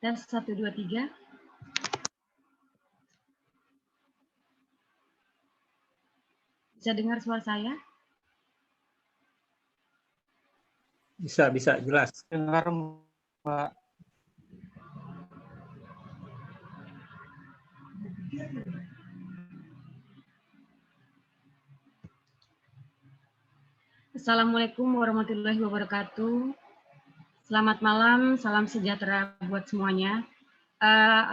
Tes 1, 2, 3. Bisa dengar suara saya? Bisa, jelas. Dengar, Mbak. Assalamualaikum warahmatullahi wabarakatuh. Selamat malam, salam sejahtera buat semuanya.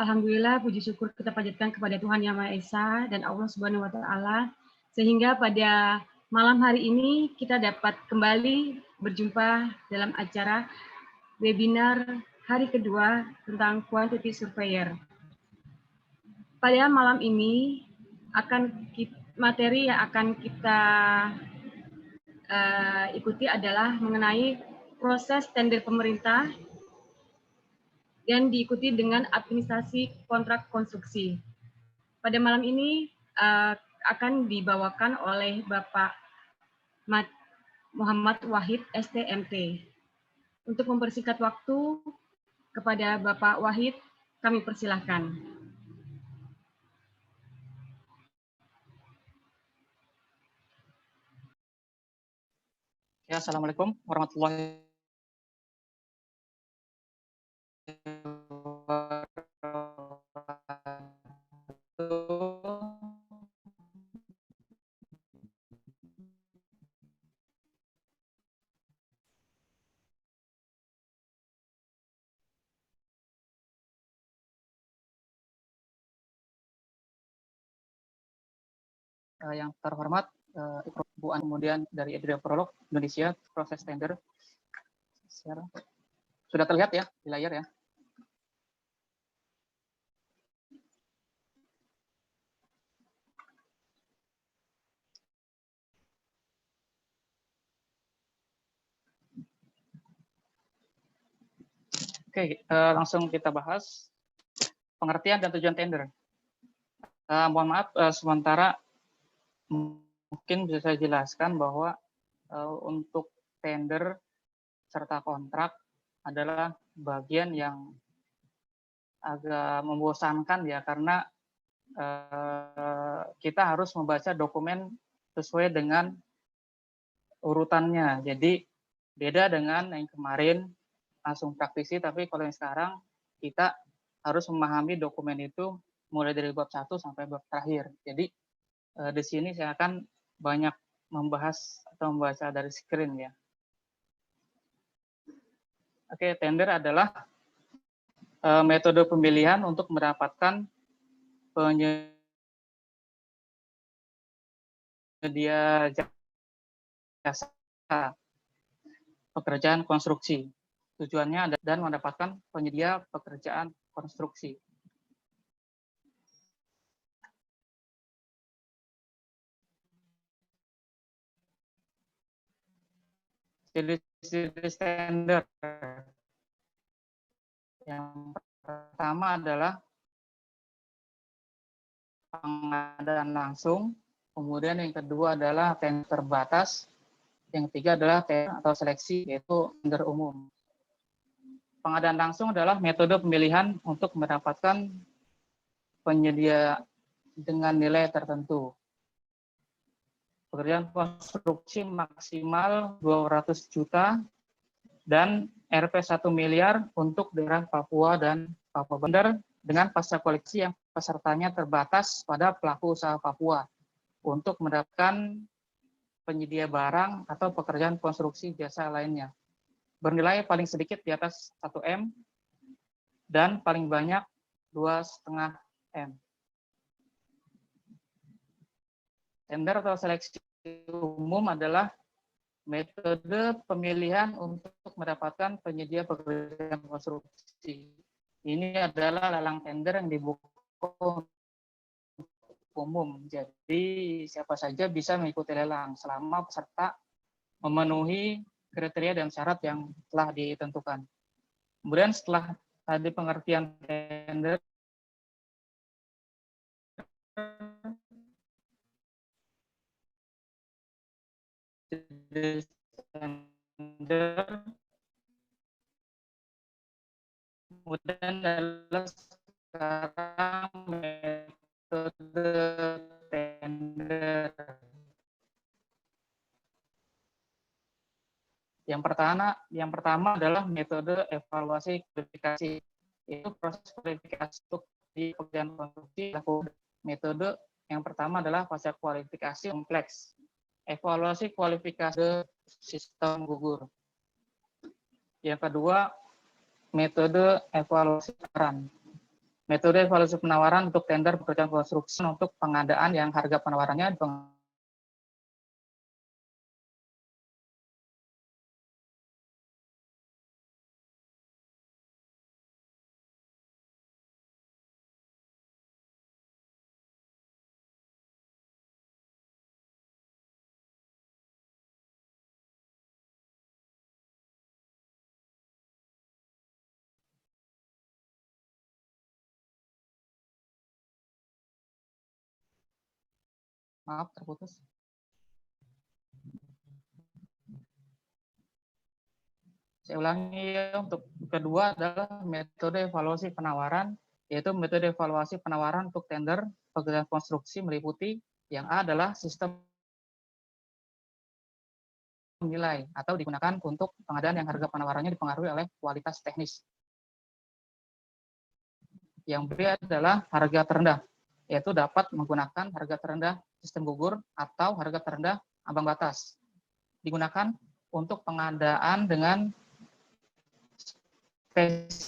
Alhamdulillah, puji syukur kita panjatkan kepada Tuhan Yang Maha Esa dan Allah Subhanahu wa Ta'ala, sehingga pada malam hari ini kita dapat kembali berjumpa dalam acara webinar hari kedua tentang Quantity Surveyor. Pada malam ini materi yang akan kita ikuti adalah mengenai proses tender pemerintah dan diikuti dengan administrasi kontrak konstruksi. Pada malam ini akan dibawakan oleh Bapak Muhammad Wahid, STMT. Untuk mempersingkat waktu, kepada Bapak Wahid, kami persilahkan. Ya, Assalamualaikum warahmatullahi wabarakatuh. Yang terhormat Ibu kemudian dari Epidemiolog Indonesia proses tender. Sudah terlihat ya di layar ya. Oke, langsung kita bahas pengertian dan tujuan tender. Mohon maaf, sementara mungkin bisa saya jelaskan bahwa untuk tender serta kontrak adalah bagian yang agak membosankan ya, karena kita harus membaca dokumen sesuai dengan urutannya. Jadi beda dengan yang kemarin langsung praktisi, tapi kalau yang sekarang kita harus memahami dokumen itu mulai dari bab 1 sampai bab terakhir. Jadi di sini saya akan banyak membahas atau membaca dari screen ya. Oke, tender adalah metode pemilihan untuk mendapatkan penyedia jasa pekerjaan konstruksi. Tujuannya adalah dan mendapatkan penyedia pekerjaan konstruksi. Jenis tender. Yang pertama adalah pengadaan langsung, kemudian yang kedua adalah tender terbatas, yang ketiga adalah tender atau seleksi, yaitu tender umum. Pengadaan langsung adalah metode pemilihan untuk mendapatkan penyedia dengan nilai tertentu. Pekerjaan konstruksi maksimal 200 juta dan Rp 1 miliar untuk daerah Papua dan Papua Barat dengan pasca koleksi yang pesertanya terbatas pada pelaku usaha Papua untuk mendapatkan penyedia barang atau pekerjaan konstruksi jasa lainnya. Bernilai paling sedikit di atas 1 M dan paling banyak 2,5 M. Tender atau seleksi umum adalah metode pemilihan untuk mendapatkan penyedia pekerjaan konstruksi. Ini adalah lelang tender yang dibuka umum. Jadi siapa saja bisa mengikuti lelang selama peserta memenuhi kriteria dan syarat yang telah ditentukan. Kemudian setelah tadi pengertian tender, Kemudian adalah sekarang metode tender. Yang pertama adalah metode evaluasi kualifikasi. Itu proses kualifikasi untuk di pekerjaan konstruksi. Metode yang pertama adalah fase kualifikasi kompleks. Evaluasi kualifikasi sistem gugur. Yang kedua, metode evaluasi penawaran. Metode evaluasi penawaran untuk tender pekerjaan konstruksi untuk pengadaan yang harga penawarannya maaf terputus. Saya ulangi ya, untuk kedua adalah metode evaluasi penawaran, yaitu metode evaluasi penawaran untuk tender pekerjaan konstruksi meliputi yang A adalah sistem nilai atau digunakan untuk pengadaan yang harga penawarannya dipengaruhi oleh kualitas teknis. Yang B adalah harga terendah, yaitu dapat menggunakan harga terendah sistem gugur atau harga terendah ambang batas. Digunakan untuk pengadaan dengan spesifikasi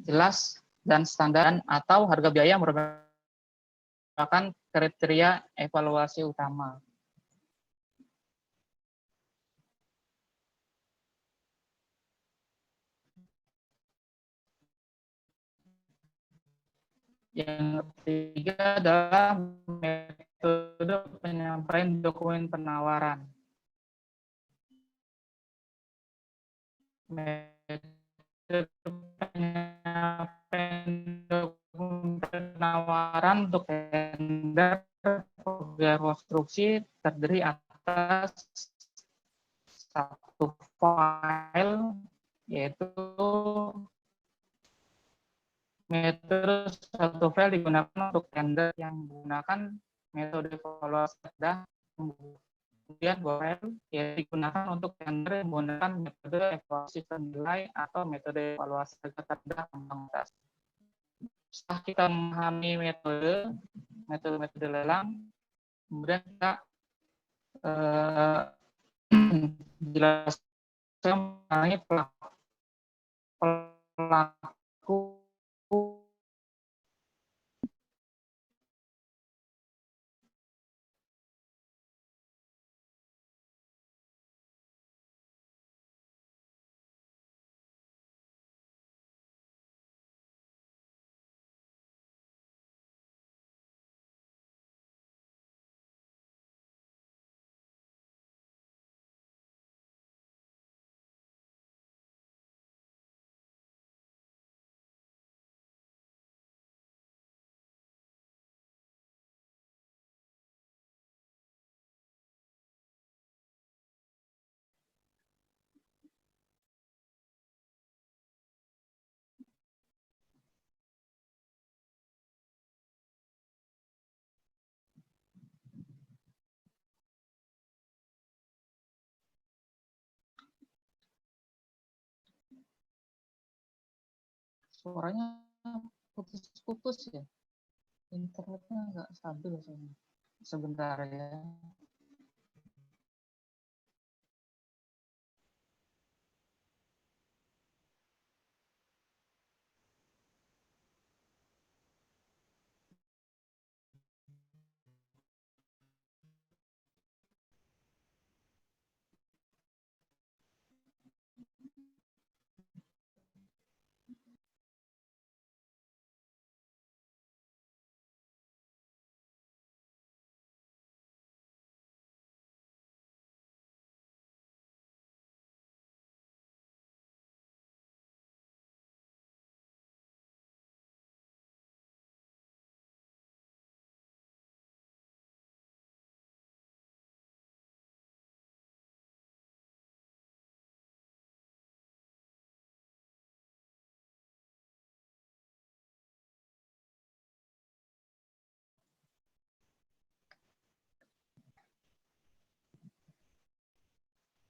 jelas dan standar atau harga biaya merupakan kriteria evaluasi utama. Yang ketiga adalah metode penyampaian dokumen penawaran. Metode penyampaian dokumen penawaran untuk tender pekerjaan konstruksi terdiri atas satu file, yaitu metode satu file digunakan untuk tender yang menggunakan metode evaluasi terendah. Kemudian file yang digunakan untuk tender yang menggunakan metode evaluasi nilai atau metode evaluasi harga terendah ambang batas. Setelah kita memahami metode lelang, kemudian kita jelaskan mengenai pelaku suaranya putus-putus ya, internetnya nggak stabil sebentar ya.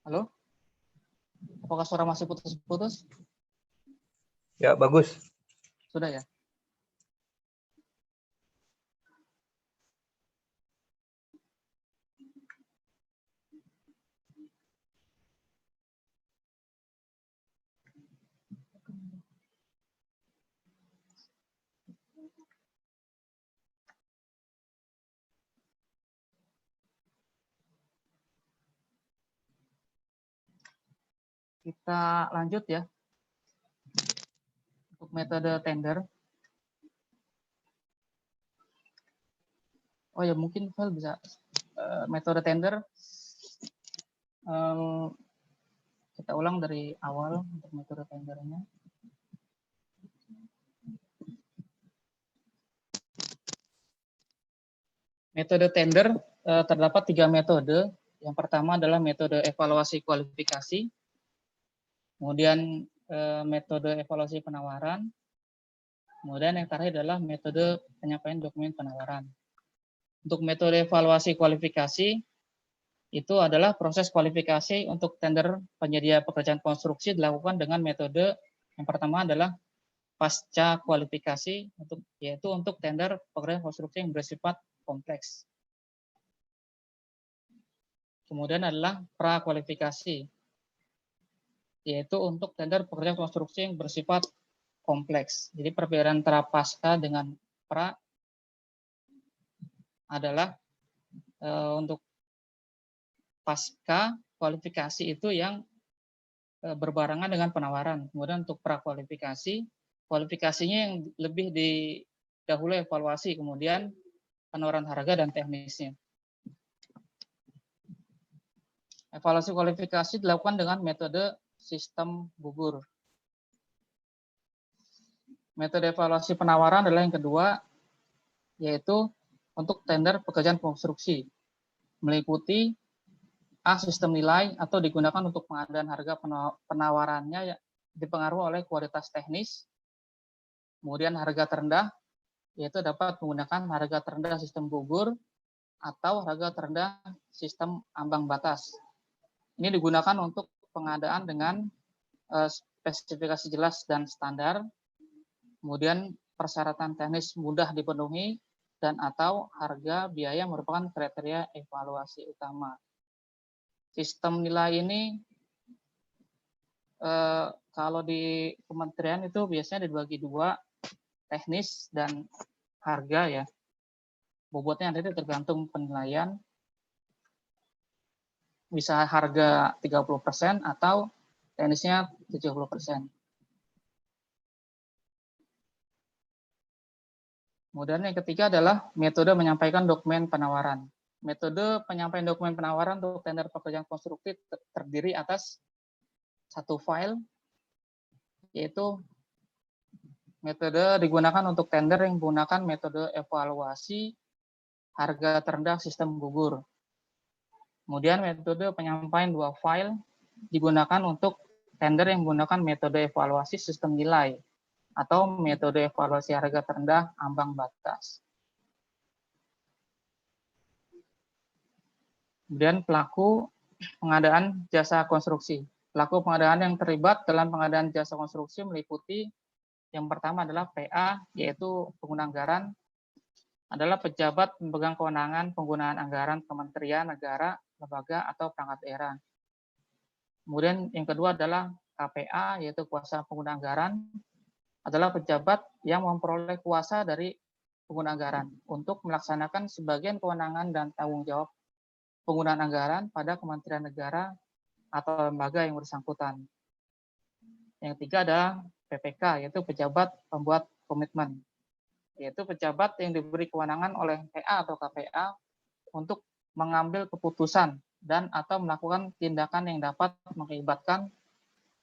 Halo? Apakah suara masih putus-putus? Ya, bagus. Sudah ya? Kita lanjut ya. Untuk metode tender. Oh ya, mungkin Val bisa metode tender kita ulang dari awal untuk metode tendernya. Metode tender terdapat 3 metode. Yang pertama adalah metode evaluasi kualifikasi, kemudian metode evaluasi penawaran, kemudian yang terakhir adalah metode penyampaian dokumen penawaran. Untuk metode evaluasi kualifikasi, itu adalah proses kualifikasi untuk tender penyedia pekerjaan konstruksi dilakukan dengan metode yang pertama adalah pasca kualifikasi, yaitu untuk tender pekerjaan konstruksi yang bersifat kompleks. Kemudian adalah prakualifikasi, yaitu untuk tender pekerjaan konstruksi yang bersifat kompleks. Jadi perbedaan antara pasca dengan pra adalah untuk pasca kualifikasi itu yang berbarengan dengan penawaran. Kemudian untuk prakualifikasi, kualifikasinya yang lebih dahulu evaluasi, kemudian penawaran harga dan teknisnya. Evaluasi kualifikasi dilakukan dengan metode sistem gugur. Metode evaluasi penawaran adalah yang kedua, yaitu untuk tender pekerjaan konstruksi. Meliputi A. Sistem nilai atau digunakan untuk pengadaan harga penawarannya dipengaruhi oleh kualitas teknis. Kemudian harga terendah, yaitu dapat menggunakan harga terendah sistem gugur atau harga terendah sistem ambang batas. Ini digunakan untuk pengadaan dengan spesifikasi jelas dan standar, kemudian persyaratan teknis mudah dipenuhi, dan atau harga biaya merupakan kriteria evaluasi utama. Sistem nilai ini kalau di kementerian itu biasanya dibagi dua, teknis dan harga ya. Bobotnya nanti tergantung penilaian. Bisa harga 30% atau teknisnya 70%. Kemudian yang ketiga adalah metode menyampaikan dokumen penawaran. Metode penyampaian dokumen penawaran untuk tender pekerjaan konstruksi terdiri atas satu file, yaitu metode digunakan untuk tender yang menggunakan metode evaluasi harga terendah sistem gugur. Kemudian metode penyampaian dua file digunakan untuk tender yang menggunakan metode evaluasi sistem nilai atau metode evaluasi harga terendah ambang batas. Kemudian pelaku pengadaan jasa konstruksi. Pelaku pengadaan yang terlibat dalam pengadaan jasa konstruksi meliputi yang pertama adalah PA, yaitu pengguna anggaran, adalah pejabat pemegang kewenangan penggunaan anggaran kementerian, negara, lembaga, atau perangkat daerah. Kemudian yang kedua adalah KPA, yaitu kuasa pengguna anggaran, adalah pejabat yang memperoleh kuasa dari pengguna anggaran untuk melaksanakan sebagian kewenangan dan tanggung jawab penggunaan anggaran pada kementerian negara atau lembaga yang bersangkutan. Yang ketiga adalah PPK, yaitu pejabat pembuat komitmen, yaitu pejabat yang diberi kewenangan oleh PA atau KPA untuk mengambil keputusan dan atau melakukan tindakan yang dapat mengakibatkan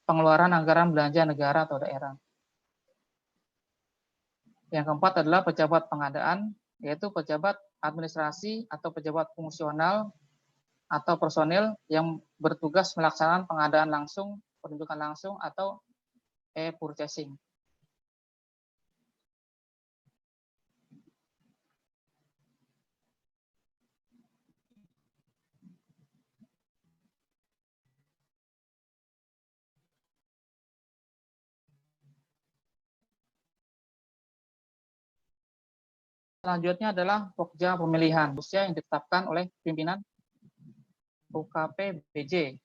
pengeluaran anggaran belanja negara atau daerah. Yang keempat adalah pejabat pengadaan, yaitu pejabat administrasi atau pejabat fungsional atau personil yang bertugas melaksanakan pengadaan langsung, penunjukan langsung, atau e-purchasing. selanjutnya adalah pokja pemilihan usia yang ditetapkan oleh pimpinan UKP BJ.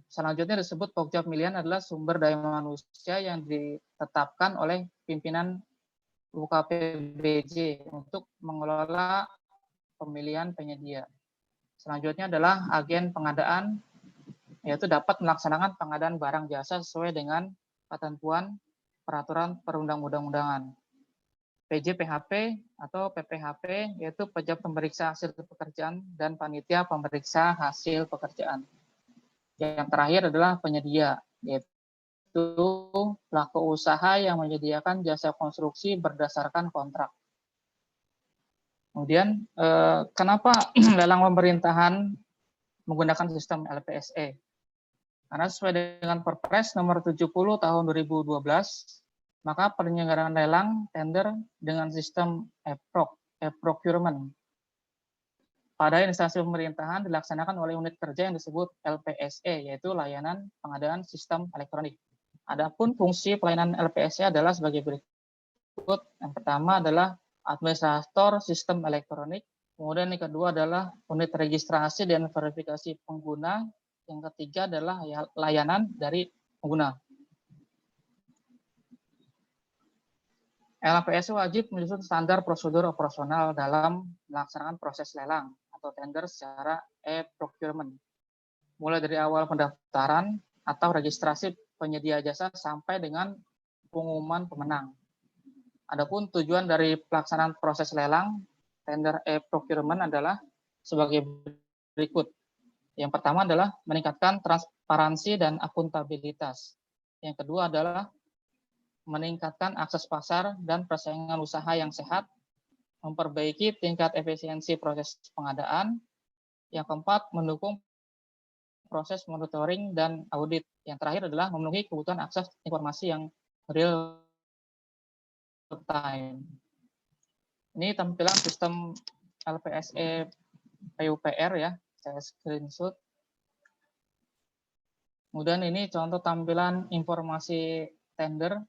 Selanjutnya disebut pokja pemilihan adalah sumber daya manusia yang ditetapkan oleh pimpinan UKP BJ untuk mengelola pemilihan penyedia. Selanjutnya adalah agen pengadaan, yaitu dapat melaksanakan pengadaan barang jasa sesuai dengan ketentuan peraturan perundang-undangan. PJPHP atau PPHP yaitu pajak pemeriksa hasil pekerjaan dan panitia pemeriksa hasil pekerjaan. Yang terakhir adalah penyedia, yaitu pelaku usaha yang menyediakan jasa konstruksi berdasarkan kontrak. Kemudian, kenapa lelang pemerintahan menggunakan sistem LPSE? Karena sesuai dengan Perpres nomor 70 tahun 2012, maka penyelenggaraan lelang tender dengan sistem e-procurement pada instansi pemerintahan dilaksanakan oleh unit kerja yang disebut LPSE, yaitu layanan pengadaan sistem elektronik. Adapun fungsi pelayanan LPSE adalah sebagai berikut. Yang pertama adalah administrator sistem elektronik, kemudian yang kedua adalah unit registrasi dan verifikasi pengguna, yang ketiga adalah layanan dari pengguna. LPSE wajib menyusun standar prosedur operasional dalam melaksanakan proses lelang atau tender secara e-procurement, mulai dari awal pendaftaran atau registrasi penyedia jasa sampai dengan pengumuman pemenang. Adapun tujuan dari pelaksanaan proses lelang tender e-procurement adalah sebagai berikut. Yang pertama adalah meningkatkan transparansi dan akuntabilitas. Yang kedua adalah meningkatkan akses pasar dan persaingan usaha yang sehat, memperbaiki tingkat efisiensi proses pengadaan. Yang keempat, mendukung proses monitoring dan audit. Yang terakhir adalah memenuhi kebutuhan akses informasi yang real time. Ini tampilan sistem LPSE PUPR ya, saya screenshot. Kemudian ini contoh tampilan informasi tender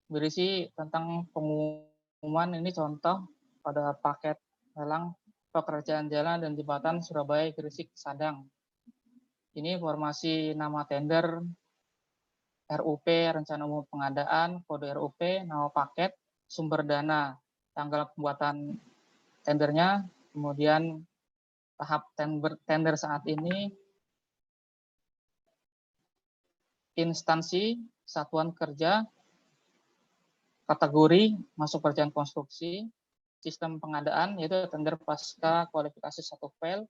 berisi tentang pengumuman. Ini contoh pada paket lelang pekerjaan jalan dan jembatan Surabaya Gresik Sadang. Ini informasi nama tender, RUP, rencana umum pengadaan, kode RUP, nama paket, sumber dana, tanggal pembuatan tendernya, kemudian tahap tender saat ini, instansi, satuan kerja, kategori, masuk pekerjaan konstruksi, sistem pengadaan, yaitu tender pasca kualifikasi satu file,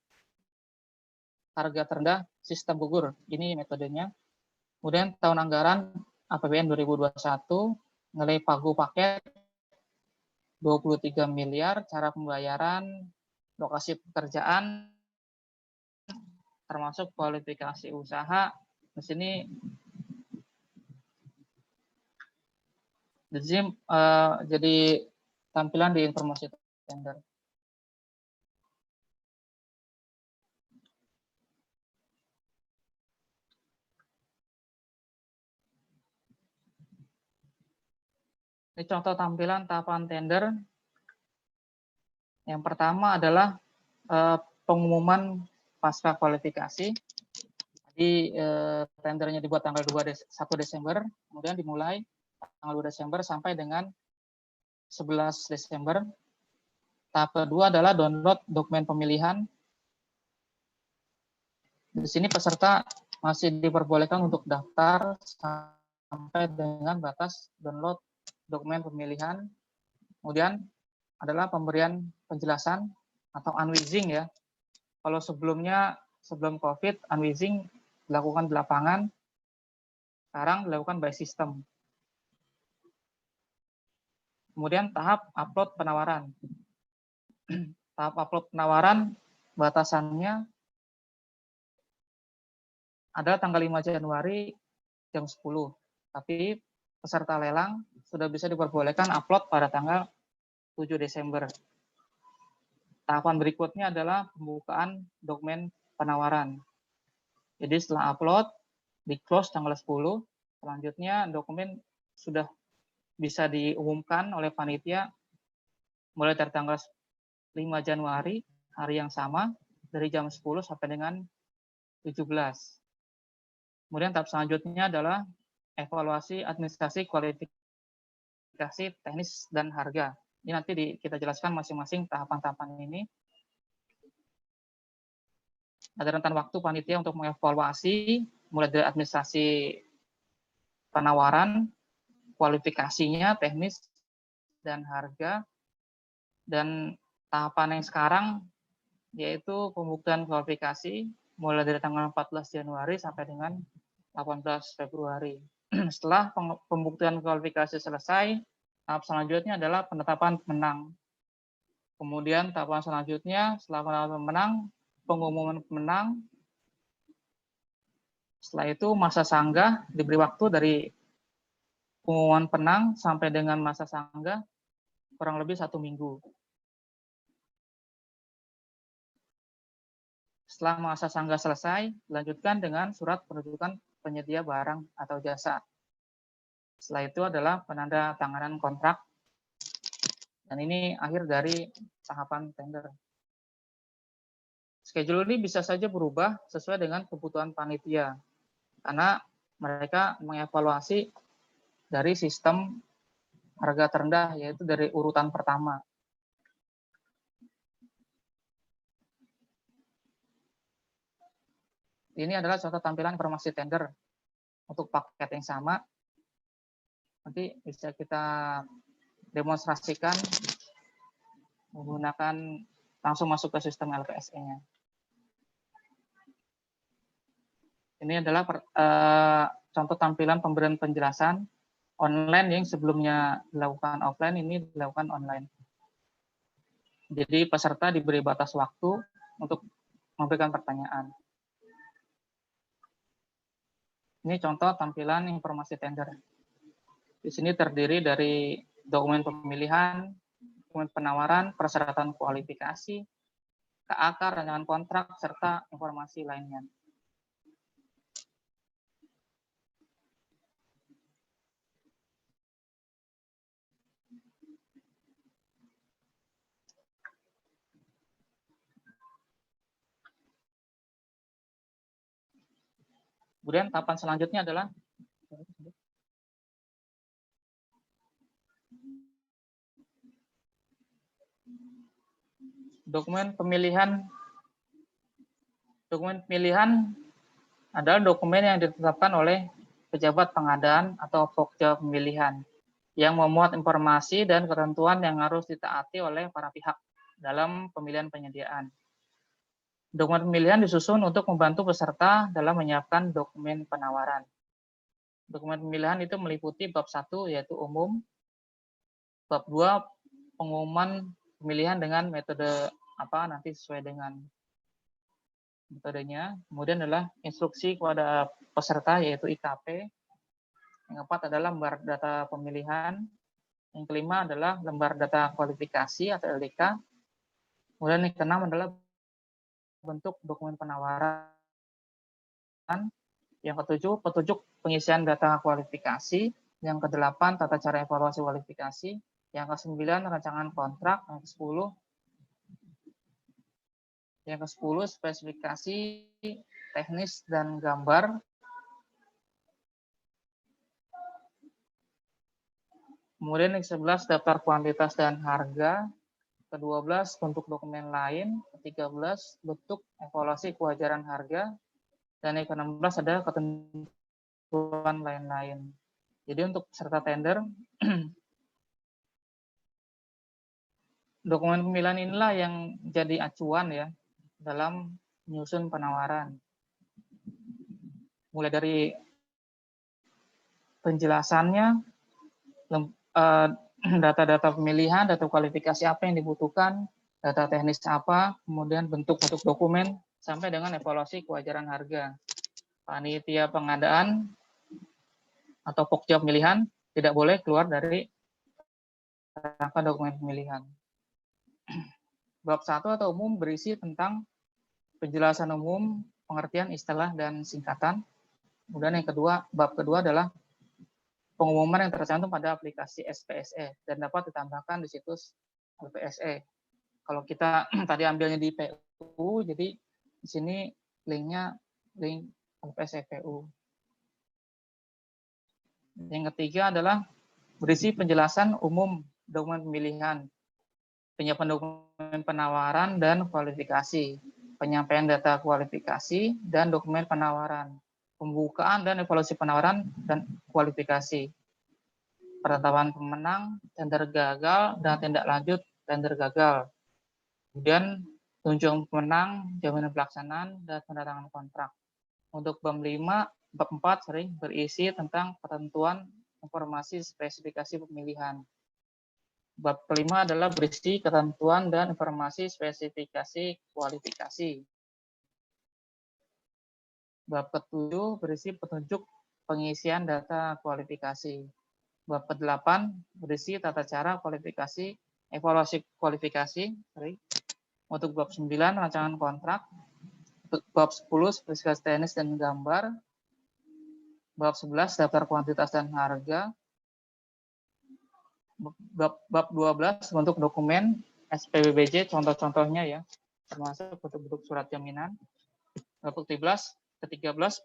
harga terendah, sistem gugur, ini metodenya. Kemudian tahun anggaran APBN 2021, nilai pagu paket 23 miliar, cara pembayaran, lokasi pekerjaan, termasuk kualifikasi usaha. Di sini jadi tampilan di informasi tender. Ini contoh tampilan tahapan tender. Yang pertama adalah pengumuman pasca kualifikasi. Jadi tendernya dibuat tanggal 1 Desember, kemudian dimulai tanggal 2 Desember sampai dengan 11 Desember. Tahap kedua adalah download dokumen pemilihan. Di sini peserta masih diperbolehkan untuk daftar sampai dengan batas download dokumen pemilihan. Kemudian adalah pemberian penjelasan atau unwizing ya. Kalau sebelumnya, sebelum COVID, unwizing dilakukan di lapangan, sekarang dilakukan by system. Kemudian tahap upload penawaran. Tahap upload penawaran batasannya adalah tanggal 5 Januari jam 10. Tapi peserta lelang sudah bisa diperbolehkan upload pada tanggal 7 Desember. Tahapan berikutnya adalah pembukaan dokumen penawaran. Jadi setelah upload, di close tanggal 10, selanjutnya dokumen sudah bisa diumumkan oleh panitia mulai dari tanggal 5 Januari, hari yang sama, dari jam 10 sampai dengan 17. Kemudian tahap selanjutnya adalah evaluasi administrasi kualifikasi teknis dan harga. Ini nanti kita jelaskan masing-masing tahapan-tahapan ini. Ada rentan waktu panitia untuk mengevaluasi mulai dari administrasi penawaran, kualifikasinya, teknis, dan harga. Dan tahapan yang sekarang yaitu pembuktian kualifikasi mulai dari tanggal 14 Januari sampai dengan 18 Februari. Setelah pembuktian kualifikasi selesai, tahap selanjutnya adalah penetapan pemenang. Kemudian tahapan selanjutnya setelah penetapan pemenang, pengumuman pemenang. Setelah itu masa sanggah, diberi waktu dari pengumuman penang sampai dengan masa sanggah kurang lebih 1 minggu. Setelah masa sanggah selesai, dilanjutkan dengan surat penunjukan penyedia barang atau jasa. Setelah itu adalah penanda tanganan kontrak. Dan ini akhir dari tahapan tender. Schedule ini bisa saja berubah sesuai dengan kebutuhan panitia, karena mereka mengevaluasi dari sistem harga terendah, yaitu dari urutan pertama. Ini adalah contoh tampilan informasi tender untuk paket yang sama. Nanti bisa kita demonstrasikan menggunakan langsung masuk ke sistem LPSE-nya. Ini adalah contoh tampilan pemberian penjelasan online yang sebelumnya dilakukan offline, ini dilakukan online. Jadi peserta diberi batas waktu untuk memberikan pertanyaan. Ini contoh tampilan informasi tender. Di sini terdiri dari dokumen pemilihan, dokumen penawaran, persyaratan kualifikasi, KAK, rancangan kontrak, serta informasi lainnya. Kemudian tahapan selanjutnya adalah dokumen pemilihan. Dokumen pemilihan adalah dokumen yang ditetapkan oleh pejabat pengadaan atau pokja pemilihan yang memuat informasi dan ketentuan yang harus ditaati oleh para pihak dalam pemilihan penyediaan. Dokumen pemilihan disusun untuk membantu peserta dalam menyiapkan dokumen penawaran. Dokumen pemilihan itu meliputi bab 1 yaitu umum, bab 2 pengumuman pemilihan dengan metode apa nanti sesuai dengan metodenya. Kemudian adalah instruksi kepada peserta yaitu IKP. Yang keempat adalah lembar data pemilihan. Yang kelima adalah lembar data kualifikasi atau LDK. Kemudian yang keenam adalah bentuk dokumen penawaran. Yang ketujuh, petunjuk pengisian data kualifikasi. Yang kedelapan, tata cara evaluasi kualifikasi. Yang ke-9, rancangan kontrak. Yang ke-10, spesifikasi teknis dan gambar. Kemudian yang ke-11, daftar kuantitas dan harga. Ke-12, bentuk dokumen lain. Ke-13, bentuk evaluasi kewajaran harga. Dan yang ke-16 ada ketentuan lain-lain. Jadi untuk peserta tender, dokumen pemilihan inilah yang jadi acuan ya dalam menyusun penawaran. Mulai dari penjelasannya, data-data pemilihan, data kualifikasi apa yang dibutuhkan, data teknis apa, kemudian bentuk-bentuk dokumen, sampai dengan evaluasi kewajaran harga. Panitia pengadaan atau pokja pemilihan tidak boleh keluar dari rangka dokumen pemilihan. Bab 1 atau umum berisi tentang penjelasan umum, pengertian istilah dan singkatan. Kemudian yang kedua, bab kedua adalah pengumuman yang tercantum pada aplikasi SPSE dan dapat ditambahkan di situs LPSE. Kalau kita tadi ambilnya di PU, jadi di sini linknya link LPSE PU. Yang ketiga adalah berisi penjelasan umum dokumen pemilihan, penyiapan dokumen penawaran dan kualifikasi, penyampaian data kualifikasi dan dokumen penawaran, pembukaan dan evaluasi penawaran dan kualifikasi, penetapan pemenang, tender gagal, dan tindak lanjut tender gagal. Kemudian tunjuk pemenang, jaminan pelaksanaan, dan pendatangan kontrak. Untuk bab 5, bab 4 sering berisi tentang ketentuan informasi spesifikasi pemilihan. Bab kelima adalah berisi ketentuan dan informasi spesifikasi kualifikasi. Bab ke-7 berisi petunjuk pengisian data kualifikasi. Bab ke-8 berisi tata cara kualifikasi, evaluasi kualifikasi. Untuk bab 9 rancangan kontrak. Untuk bab 10 spesifikasi teknis dan gambar. Bab 11 daftar kuantitas dan harga. Bab 12 bentuk dokumen SPBBJ, contoh-contohnya ya, termasuk bentuk-bentuk surat jaminan. Bab 13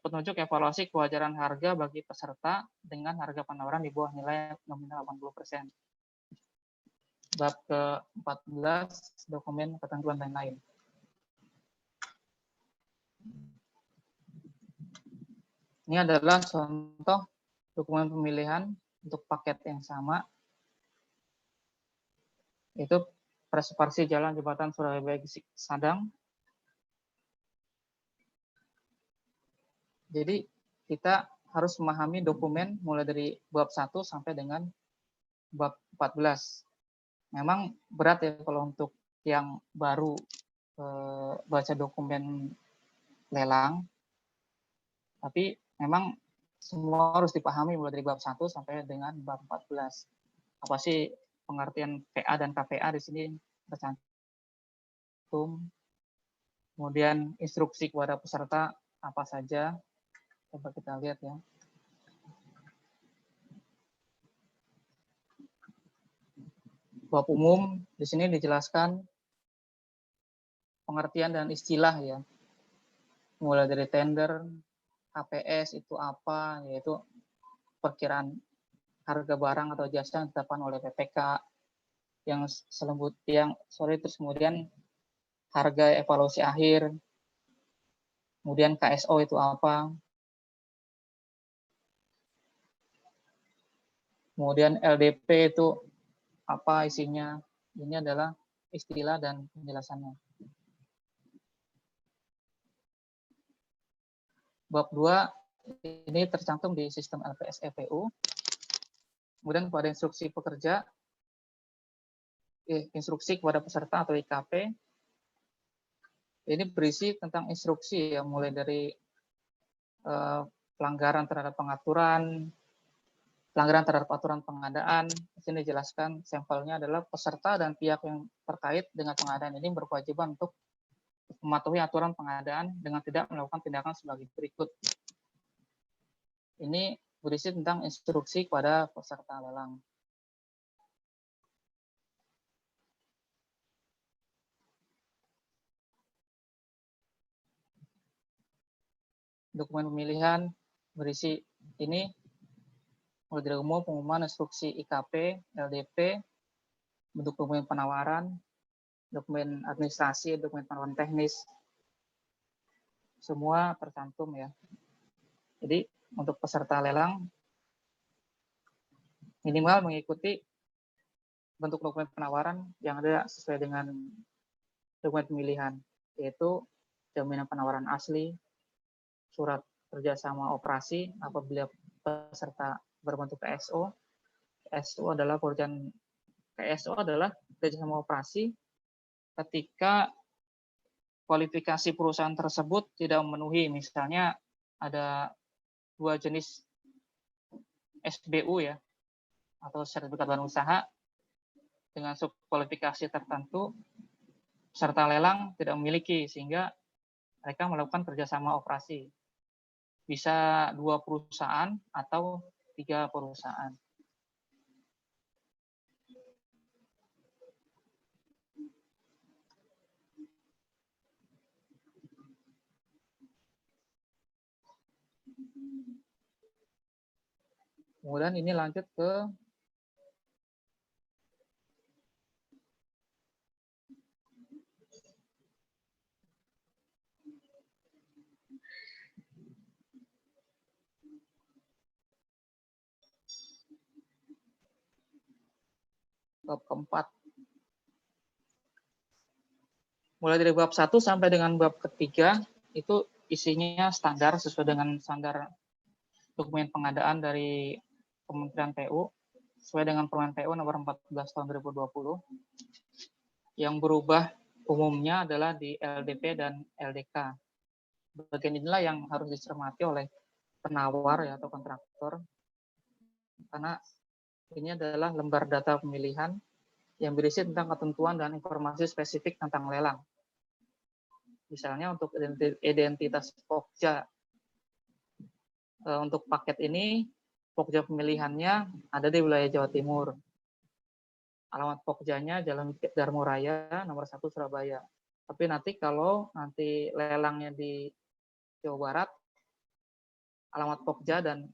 petunjuk evaluasi kewajaran harga bagi peserta dengan harga penawaran di bawah nilai nominal 80%. Bab ke-14 dokumen ketentuan lain-lain. Ini adalah contoh dokumen pemilihan untuk paket yang sama, yaitu reservasi jalan jembatan Surabaya Sadang. Jadi kita harus memahami dokumen mulai dari bab 1 sampai dengan bab 14. Memang berat ya kalau untuk yang baru baca dokumen lelang, tapi memang semua harus dipahami mulai dari bab 1 sampai dengan bab 14. Apa sih pengertian PA dan KPA di sini tercantum. Kemudian instruksi kepada peserta apa saja. Coba kita lihat ya. Bab umum di sini dijelaskan pengertian dan istilah ya. Mulai dari tender, HPS itu apa, yaitu perkiraan harga barang atau jasa yang ditetapkan oleh PPK, terus kemudian harga evaluasi akhir, kemudian KSO itu apa, kemudian LDP itu apa isinya. Ini adalah istilah dan penjelasannya. Bab 2 ini tercantum di sistem LPSE PU. Kemudian pada instruksi pekerja, instruksi kepada peserta atau IKP, ini berisi tentang instruksi ya, mulai dari pelanggaran terhadap pengaturan, pelanggaran terhadap aturan pengadaan. Di sini dijelaskan sampelnya adalah peserta dan pihak yang terkait dengan pengadaan ini berkewajiban untuk mematuhi aturan pengadaan dengan tidak melakukan tindakan sebagai berikut. Ini berisi tentang instruksi kepada peserta lelang. Dokumen pemilihan berisi ini mulai dari umum, pengumuman, instruksi IKP, LDP, bentuk dokumen penawaran, dokumen administrasi, dokumen penawaran teknis, semua tercantum ya. Jadi untuk peserta lelang minimal mengikuti bentuk dokumen penawaran yang ada sesuai dengan dokumen pemilihan, yaitu jaminan penawaran asli, surat kerjasama operasi apabila peserta berbentuk KSO. KSO adalah kerjasama operasi ketika kualifikasi perusahaan tersebut tidak memenuhi, misalnya ada 2 jenis SBU ya, atau sertifikat badan usaha dengan subkualifikasi tertentu, peserta lelang tidak memiliki, sehingga mereka melakukan kerjasama operasi. Bisa 2 perusahaan atau 3 perusahaan. Kemudian ini lanjut ke bab keempat. Mulai dari bab 1 sampai dengan bab ketiga itu isinya standar sesuai dengan standar dokumen pengadaan dari Kementerian PU sesuai dengan Permen PU nomor 14 tahun 2020. Yang berubah umumnya adalah di LDP dan LDK. Bagian inilah yang harus dicermati oleh penawar ya, atau kontraktor, karena ini adalah lembar data pemilihan yang berisi tentang ketentuan dan informasi spesifik tentang lelang. Misalnya untuk identitas Pokja, untuk paket ini Pokja pemilihannya ada di wilayah Jawa Timur. Alamat Pokjanya Jalan Darmo Raya nomor 1 Surabaya. Tapi nanti kalau nanti lelangnya di Jawa Barat, alamat Pokja dan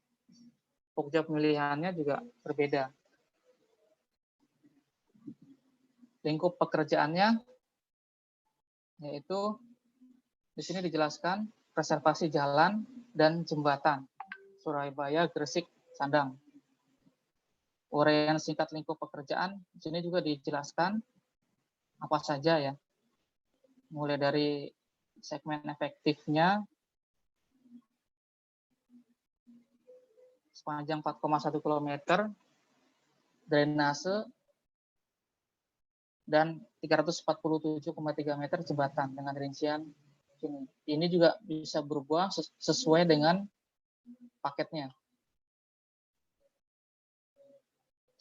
Pokja pemilihannya juga berbeda. Lingkup pekerjaannya yaitu di sini dijelaskan reservasi jalan dan jembatan Surabaya, Gresik, Sandang. Uraian singkat lingkup pekerjaan di sini juga dijelaskan apa saja ya. Mulai dari segmen efektifnya sepanjang 4,1 km, drainase, dan 347,3 meter jembatan dengan rincian ini. Ini juga bisa berubah sesuai dengan paketnya.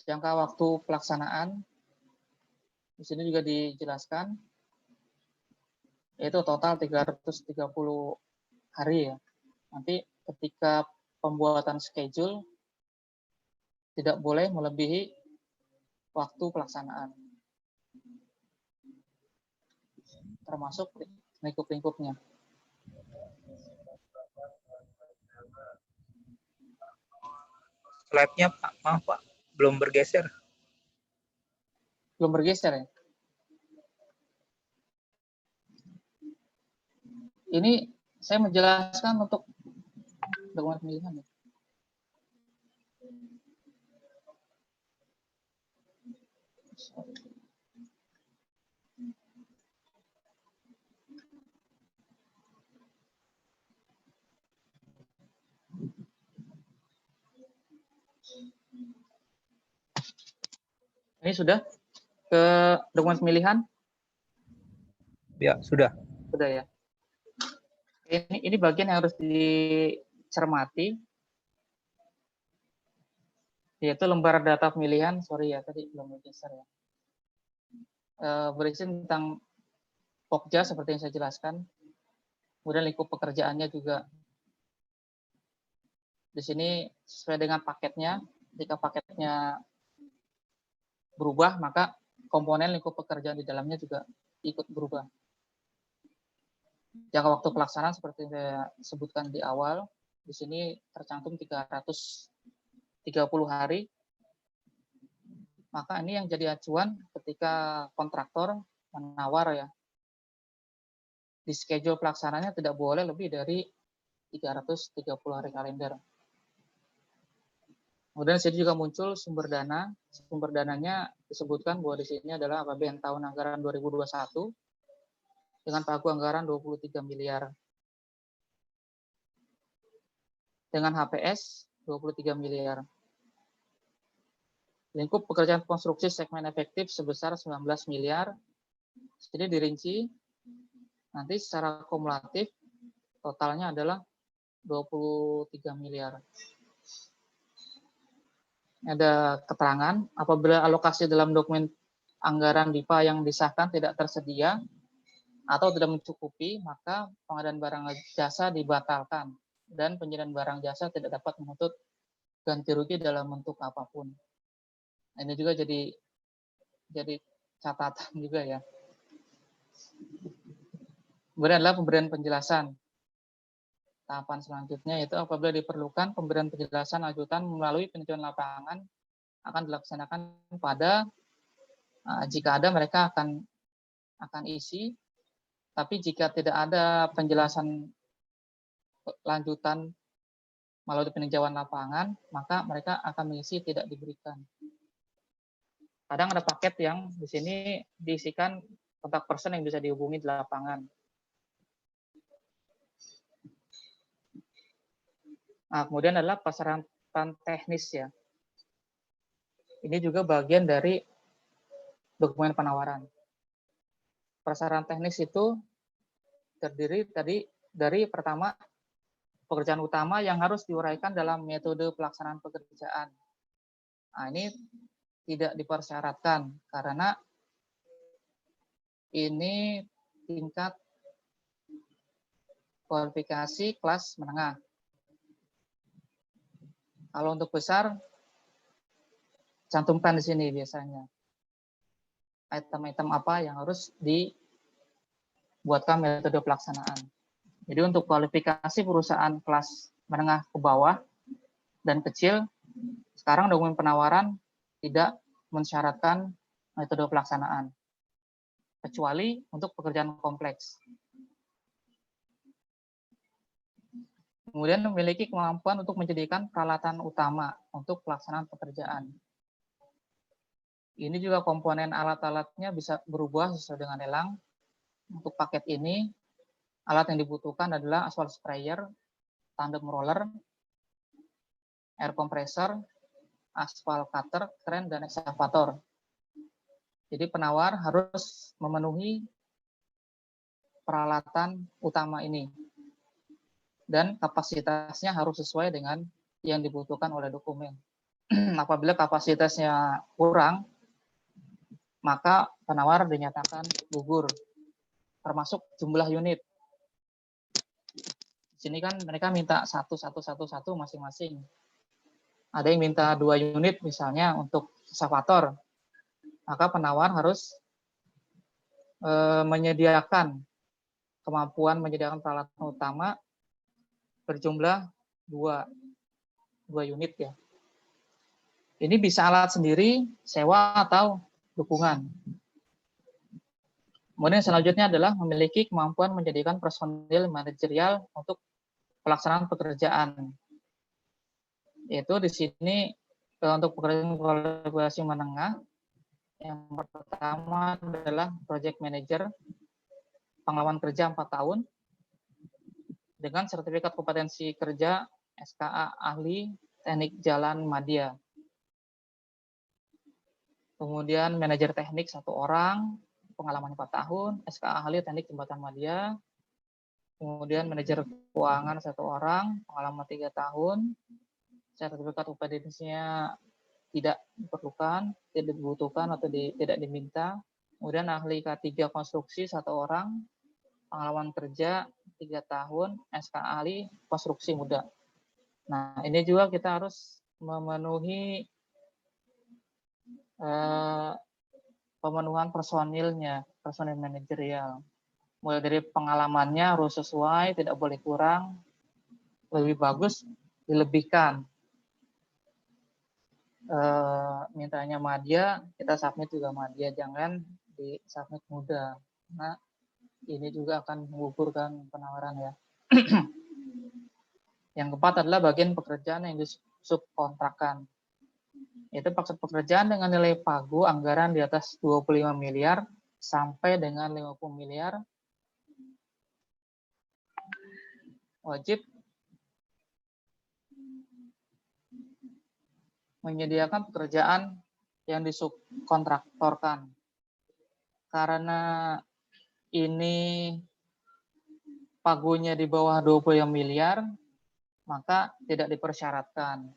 Jangka waktu pelaksanaan di sini juga dijelaskan, yaitu total 330 hari ya. Nanti ketika pembuatan schedule tidak boleh melebihi waktu pelaksanaan, termasuk lingkup-lingkupnya. Slide-nya Pak, maaf Pak, belum bergeser. Belum bergeser ya? Ini saya menjelaskan untuk dokumen pemilihan ya. Ini sudah ke dokumen pemilihan? Ya, sudah. Sudah ya. Ini bagian yang harus dicermati, yaitu lembar data pemilihan. Sorry ya, tadi belum bergeser ya. Berisi tentang Pokja seperti yang saya jelaskan. Kemudian lingkup pekerjaannya juga di sini sesuai dengan paketnya. Jika paketnya berubah, maka komponen lingkup pekerjaan di dalamnya juga ikut berubah. Jangka waktu pelaksanaan seperti yang saya sebutkan di awal, di sini tercantum 330 hari. Maka ini yang jadi acuan ketika kontraktor menawar ya. Di schedule pelaksananya tidak boleh lebih dari 330 hari kalender. Kemudian di sini juga muncul sumber dana. Sumber dananya disebutkan bahwa di sini adalah APBN tahun anggaran 2021 dengan pagu anggaran 23 miliar. Dengan HPS 23 miliar. Lingkup pekerjaan konstruksi segmen efektif sebesar 19 miliar. Jadi dirinci nanti secara kumulatif totalnya adalah 23 miliar. Ada keterangan apabila alokasi dalam dokumen anggaran DIPA yang disahkan tidak tersedia atau tidak mencukupi, maka pengadaan barang jasa dibatalkan dan penyediaan barang jasa tidak dapat menuntut ganti rugi dalam bentuk apapun. Nah, ini juga jadi catatan juga ya. Kemudian adalah pemberian penjelasan. Tahapan selanjutnya yaitu apabila diperlukan pemberian penjelasan lanjutan melalui peninjauan lapangan akan dilaksanakan pada jika ada mereka akan isi, tapi jika tidak ada penjelasan lanjutan melalui peninjauan lapangan, maka mereka akan mengisi tidak diberikan. Kadang ada paket yang di sini diisikan kontak person yang bisa dihubungi di lapangan. Nah, kemudian adalah persyaratan teknis ya. Ini juga bagian dari dokumen penawaran. Persyaratan teknis itu terdiri dari pertama pekerjaan utama yang harus diuraikan dalam metode pelaksanaan pekerjaan. Nah, ini tidak dipersyaratkan karena ini tingkat kualifikasi kelas menengah. Kalau untuk besar, cantumkan di sini biasanya. Item-item apa yang harus dibuatkan metode pelaksanaan. Jadi untuk kualifikasi perusahaan kelas menengah ke bawah dan kecil, sekarang dokumen penawaran tidak mensyaratkan metode pelaksanaan, kecuali untuk pekerjaan kompleks. Kemudian memiliki kemampuan untuk menyediakan peralatan utama untuk pelaksanaan pekerjaan. Ini juga komponen alat-alatnya bisa berubah sesuai dengan lelang. Untuk paket ini, alat yang dibutuhkan adalah asphalt sprayer, tandem roller, air compressor, aspal cutter, kren, dan ekskavator. Jadi penawar harus memenuhi peralatan utama ini. Dan kapasitasnya harus sesuai dengan yang dibutuhkan oleh dokumen. Apabila kapasitasnya kurang, maka penawar dinyatakan gugur, termasuk jumlah unit. Di sini kan mereka minta 1 masing-masing. Ada yang minta 2 unit misalnya untuk ekskavator, maka penawar harus menyediakan kemampuan menyediakan peralatan utama berjumlah 2 unit ya. Ini bisa alat sendiri, sewa atau dukungan. Kemudian selanjutnya adalah memiliki kemampuan menjadikan personil manajerial untuk pelaksanaan pekerjaan. Yaitu di sini untuk pekerjaan kualifikasi menengah, yang pertama adalah project manager, pengalaman kerja 4 tahun, dengan sertifikat kompetensi kerja SKA ahli teknik jalan madya. Kemudian manajer teknik 1 orang, pengalaman 4 tahun, SKA ahli teknik jembatan madya. Kemudian manajer keuangan 1 orang, pengalaman 3 tahun, sertifikat kompetensinya tidak diperlukan, tidak dibutuhkan atau tidak diminta. Kemudian ahli K3 konstruksi 1 orang, pengalaman kerja 3 tahun, SKA ahli konstruksi muda. Nah, ini juga kita harus memenuhi pemenuhan personilnya, personil manajerial. Mulai dari pengalamannya harus sesuai, tidak boleh kurang, lebih bagus dilebihkan. Mintanya madya, kita submit juga madya, jangan di submit muda. Nah, ini juga akan menggugurkan penawaran ya. Yang keempat adalah bagian pekerjaan yang disubkontrakkan. Itu paket pekerjaan dengan nilai pagu anggaran di atas 25 miliar sampai dengan 50 miliar. Wajib menyediakan pekerjaan yang disubkontraktorkan. Karena ini pagunya di bawah 20 miliar, maka tidak dipersyaratkan.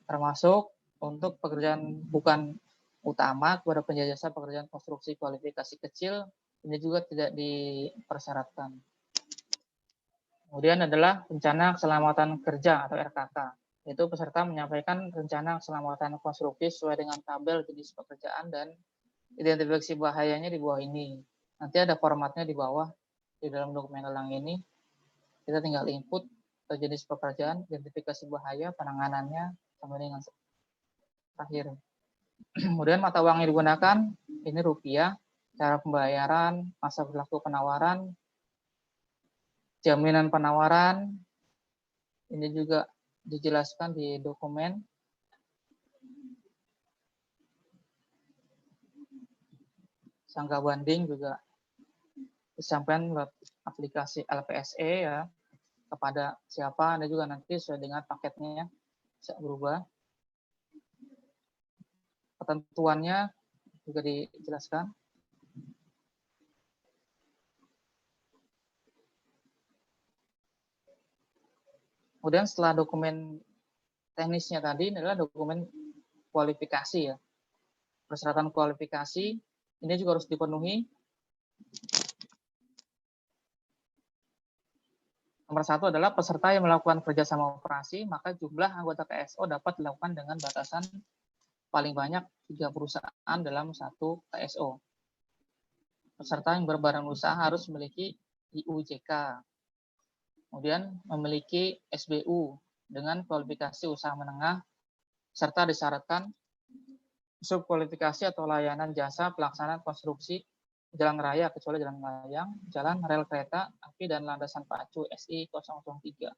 Termasuk untuk pekerjaan bukan utama kepada penjajasa pekerjaan konstruksi kualifikasi kecil, ini juga tidak dipersyaratkan. Kemudian adalah rencana keselamatan kerja atau RKK. Itu peserta menyampaikan rencana keselamatan konstruksi sesuai dengan tabel jenis pekerjaan dan identifikasi bahayanya di bawah ini. Nanti ada formatnya di bawah di dalam dokumen lelang ini. Kita tinggal input jenis pekerjaan, identifikasi bahaya, penanganannya, sampai dengan terakhir. Kemudian mata uang yang digunakan, ini rupiah, cara pembayaran, masa berlaku penawaran, jaminan penawaran, ini juga dijelaskan di dokumen. Sangka banding juga disampaikan lewat aplikasi LPSE ya, kepada siapa, Anda juga nanti sesuai dengan paketnya bisa berubah. Ketentuannya juga dijelaskan. Kemudian setelah dokumen teknisnya tadi, ini adalah dokumen kualifikasi ya. Persyaratan kualifikasi ini juga harus dipenuhi. Nomor 1 adalah peserta yang melakukan kerjasama operasi, maka jumlah anggota KSO dapat dilakukan dengan batasan paling banyak 3 perusahaan dalam satu KSO. Peserta yang berbadan usaha harus memiliki IUJK, kemudian memiliki SBU dengan kualifikasi usaha menengah, serta disyaratkan subkualifikasi atau layanan jasa pelaksanaan konstruksi jalan raya kecuali jalan layang, jalan rel kereta api dan landasan pacu SI 003.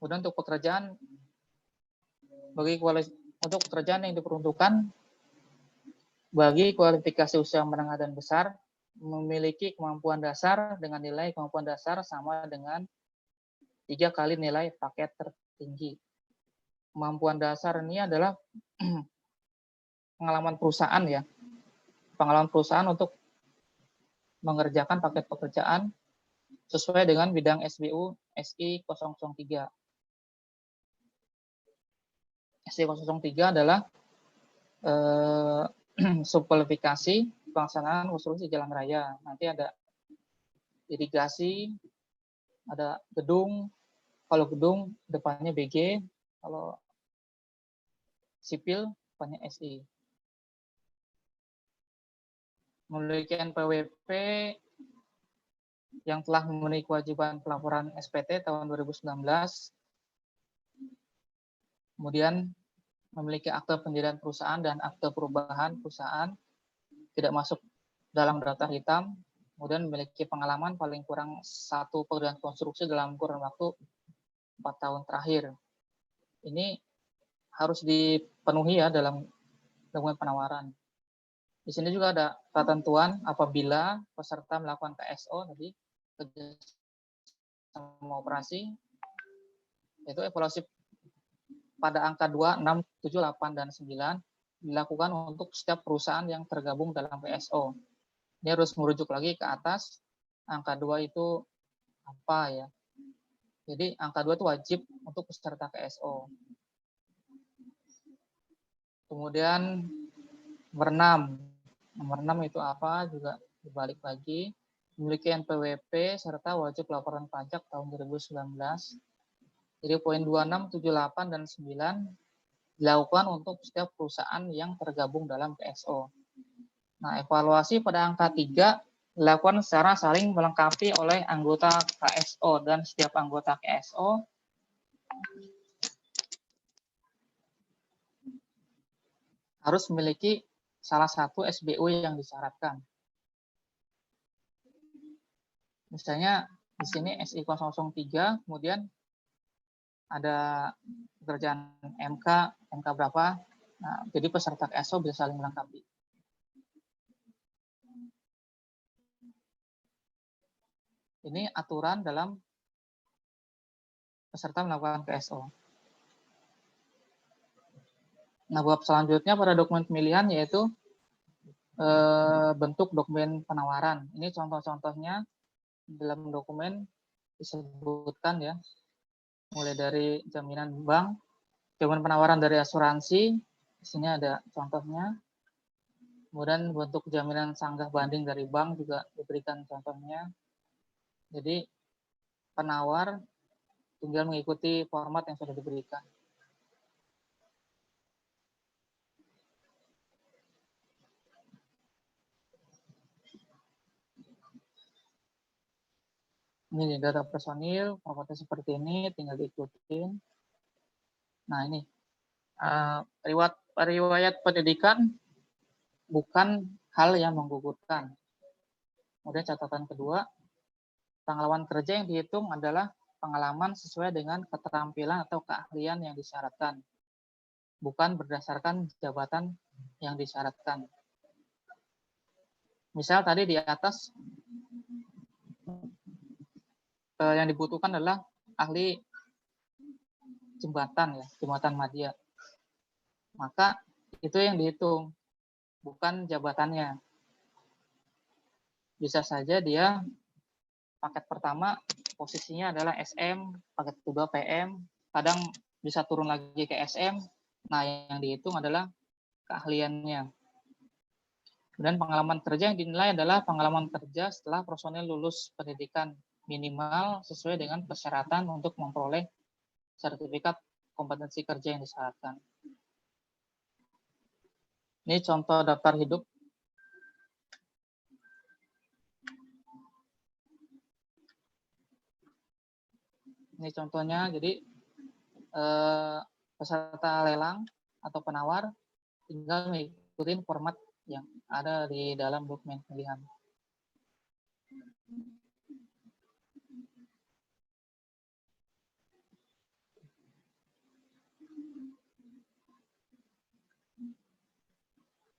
Kemudian untuk pekerjaan yang diperuntukkan bagi kualifikasi usaha menengah dan besar memiliki kemampuan dasar dengan nilai kemampuan dasar sama dengan 3 kali nilai paket tertinggi. Kemampuan dasar ini adalah pengalaman perusahaan ya. Pengalaman perusahaan untuk mengerjakan paket pekerjaan sesuai dengan bidang SBU SI 003. SI 003 adalah subkualifikasi pelaksanaan konstruksi jalan raya. Nanti ada irigasi, ada gedung. Kalau gedung depannya BG, kalau sipil depannya SI. Memiliki NPWP yang telah memenuhi kewajiban pelaporan SPT tahun 2019. Kemudian memiliki akte pendirian perusahaan dan akte perubahan perusahaan, tidak masuk dalam daftar hitam, kemudian memiliki pengalaman paling kurang 1 pekerjaan konstruksi dalam kurun waktu 4 tahun terakhir. Ini harus dipenuhi ya dalam dokumen penawaran. Di sini juga ada ketentuan apabila peserta melakukan KSO tadi, kerjasama operasi, yaitu evaluasi pada angka 2, 6, 7, 8, dan 9 dilakukan untuk setiap perusahaan yang tergabung dalam KSO. Ini harus merujuk lagi ke atas, angka 2 itu apa ya. Jadi angka 2 itu wajib untuk peserta KSO. Kemudian nomor 6. Nomor 6 itu apa juga dibalik lagi. Memiliki NPWP serta wajib laporan pajak tahun 2019. Jadi poin 26, 78, dan 9 dilakukan untuk setiap perusahaan yang tergabung dalam KSO. Nah, evaluasi pada angka 3 dilakukan secara saling melengkapi oleh anggota KSO, dan setiap anggota KSO harus memiliki salah satu SBU yang disyaratkan. Misalnya di sini SI 003, kemudian ada pekerjaan MK berapa. Nah, jadi peserta KSO bisa saling melengkapi. Ini aturan dalam peserta melakukan KSO. Nah, bab selanjutnya pada dokumen pemilihan yaitu bentuk dokumen penawaran. Ini contoh-contohnya dalam dokumen disebutkan ya, mulai dari jaminan bank, jaminan penawaran dari asuransi, di sini ada contohnya. Kemudian bentuk jaminan sanggah banding dari bank juga diberikan contohnya. Jadi penawar tinggal mengikuti format yang sudah diberikan. Ini data personil, formatnya seperti ini, tinggal diikutin. Nah ini, riwayat pendidikan bukan hal yang menggugurkan. Kemudian catatan kedua, pengalaman kerja yang dihitung adalah pengalaman sesuai dengan keterampilan atau keahlian yang disyaratkan, bukan berdasarkan jabatan yang disyaratkan. Misal tadi di atas, yang dibutuhkan adalah ahli jembatan ya, jembatan madya. Maka itu yang dihitung, bukan jabatannya. Bisa saja dia paket pertama posisinya adalah SM, paket kedua PM, kadang bisa turun lagi ke SM. Nah, yang dihitung adalah keahliannya. Dan pengalaman kerja yang dinilai adalah pengalaman kerja setelah personel lulus pendidikan minimal sesuai dengan persyaratan untuk memperoleh sertifikat kompetensi kerja yang disyaratkan. Ini contoh daftar hidup. Ini contohnya, jadi peserta lelang atau penawar tinggal mengikuti format yang ada di dalam dokumen pilihan.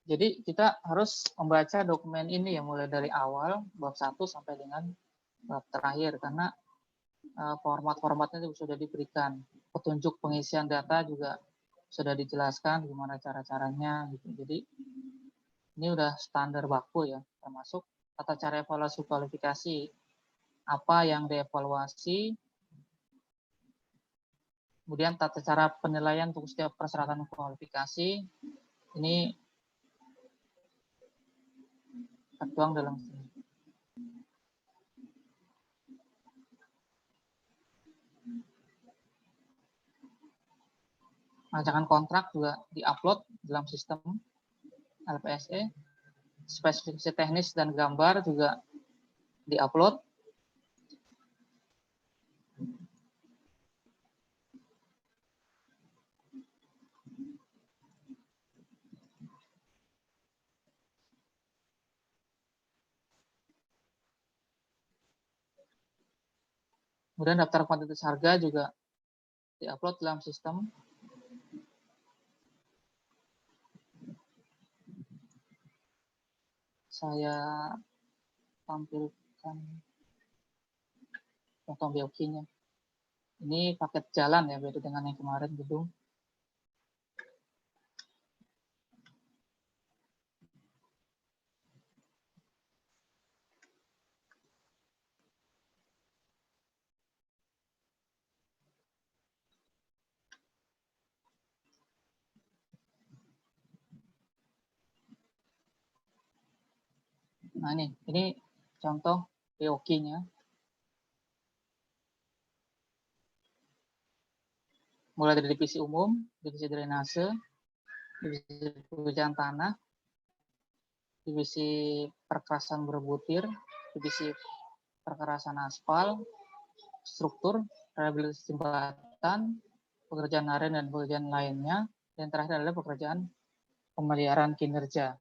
Jadi kita harus membaca dokumen ini ya mulai dari awal bab 1 sampai dengan bab terakhir karena format-formatnya juga sudah diberikan. Petunjuk pengisian data juga sudah dijelaskan gimana cara-caranya gitu. Jadi ini udah standar baku ya, termasuk tata cara evaluasi kualifikasi. Apa yang dievaluasi, kemudian tata cara penilaian untuk setiap persyaratan kualifikasi. Ini tertuang dalam sini. Rancangan kontrak juga diupload dalam sistem LPSE. Spesifikasi teknis dan gambar juga diupload. Kemudian daftar kuantitas harga juga diupload dalam sistem. Saya tampilkan contoh BOQ-nya. Ini paket jalan ya, beda dengan yang kemarin gedung. Nah ini contoh POQ-nya. Mulai dari divisi umum, divisi drainase, divisi pengerjaan tanah, divisi perkerasan berbutir, divisi perkerasan aspal, struktur, rehabilitasi jembatan, pekerjaan harian dan pekerjaan lainnya, dan terakhir adalah pekerjaan pemeliharaan kinerja.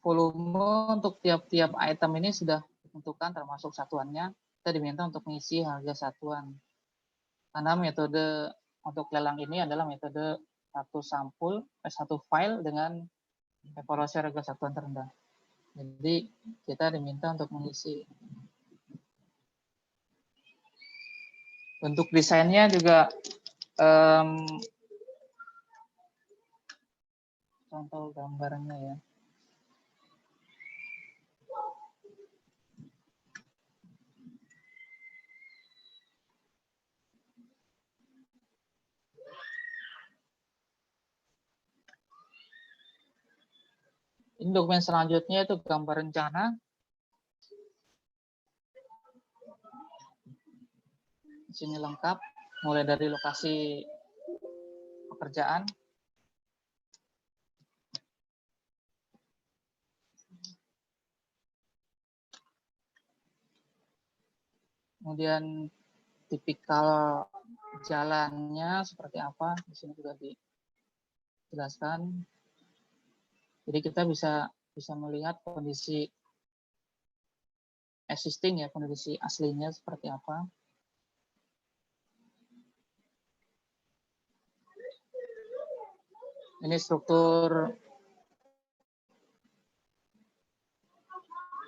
Volume untuk tiap-tiap item ini sudah ditentukan termasuk satuannya. Kita diminta untuk mengisi harga satuan. Karena metode untuk lelang ini adalah metode satu file dengan evaluasi harga satuan terendah. Jadi kita diminta untuk mengisi. Untuk desainnya juga contoh gambarnya ya. Ini dokumen selanjutnya itu gambar rencana. Di sini lengkap, mulai dari lokasi pekerjaan, kemudian tipikal jalannya seperti apa, di sini juga dijelaskan. Jadi kita bisa melihat kondisi existing ya, kondisi aslinya seperti apa. Ini struktur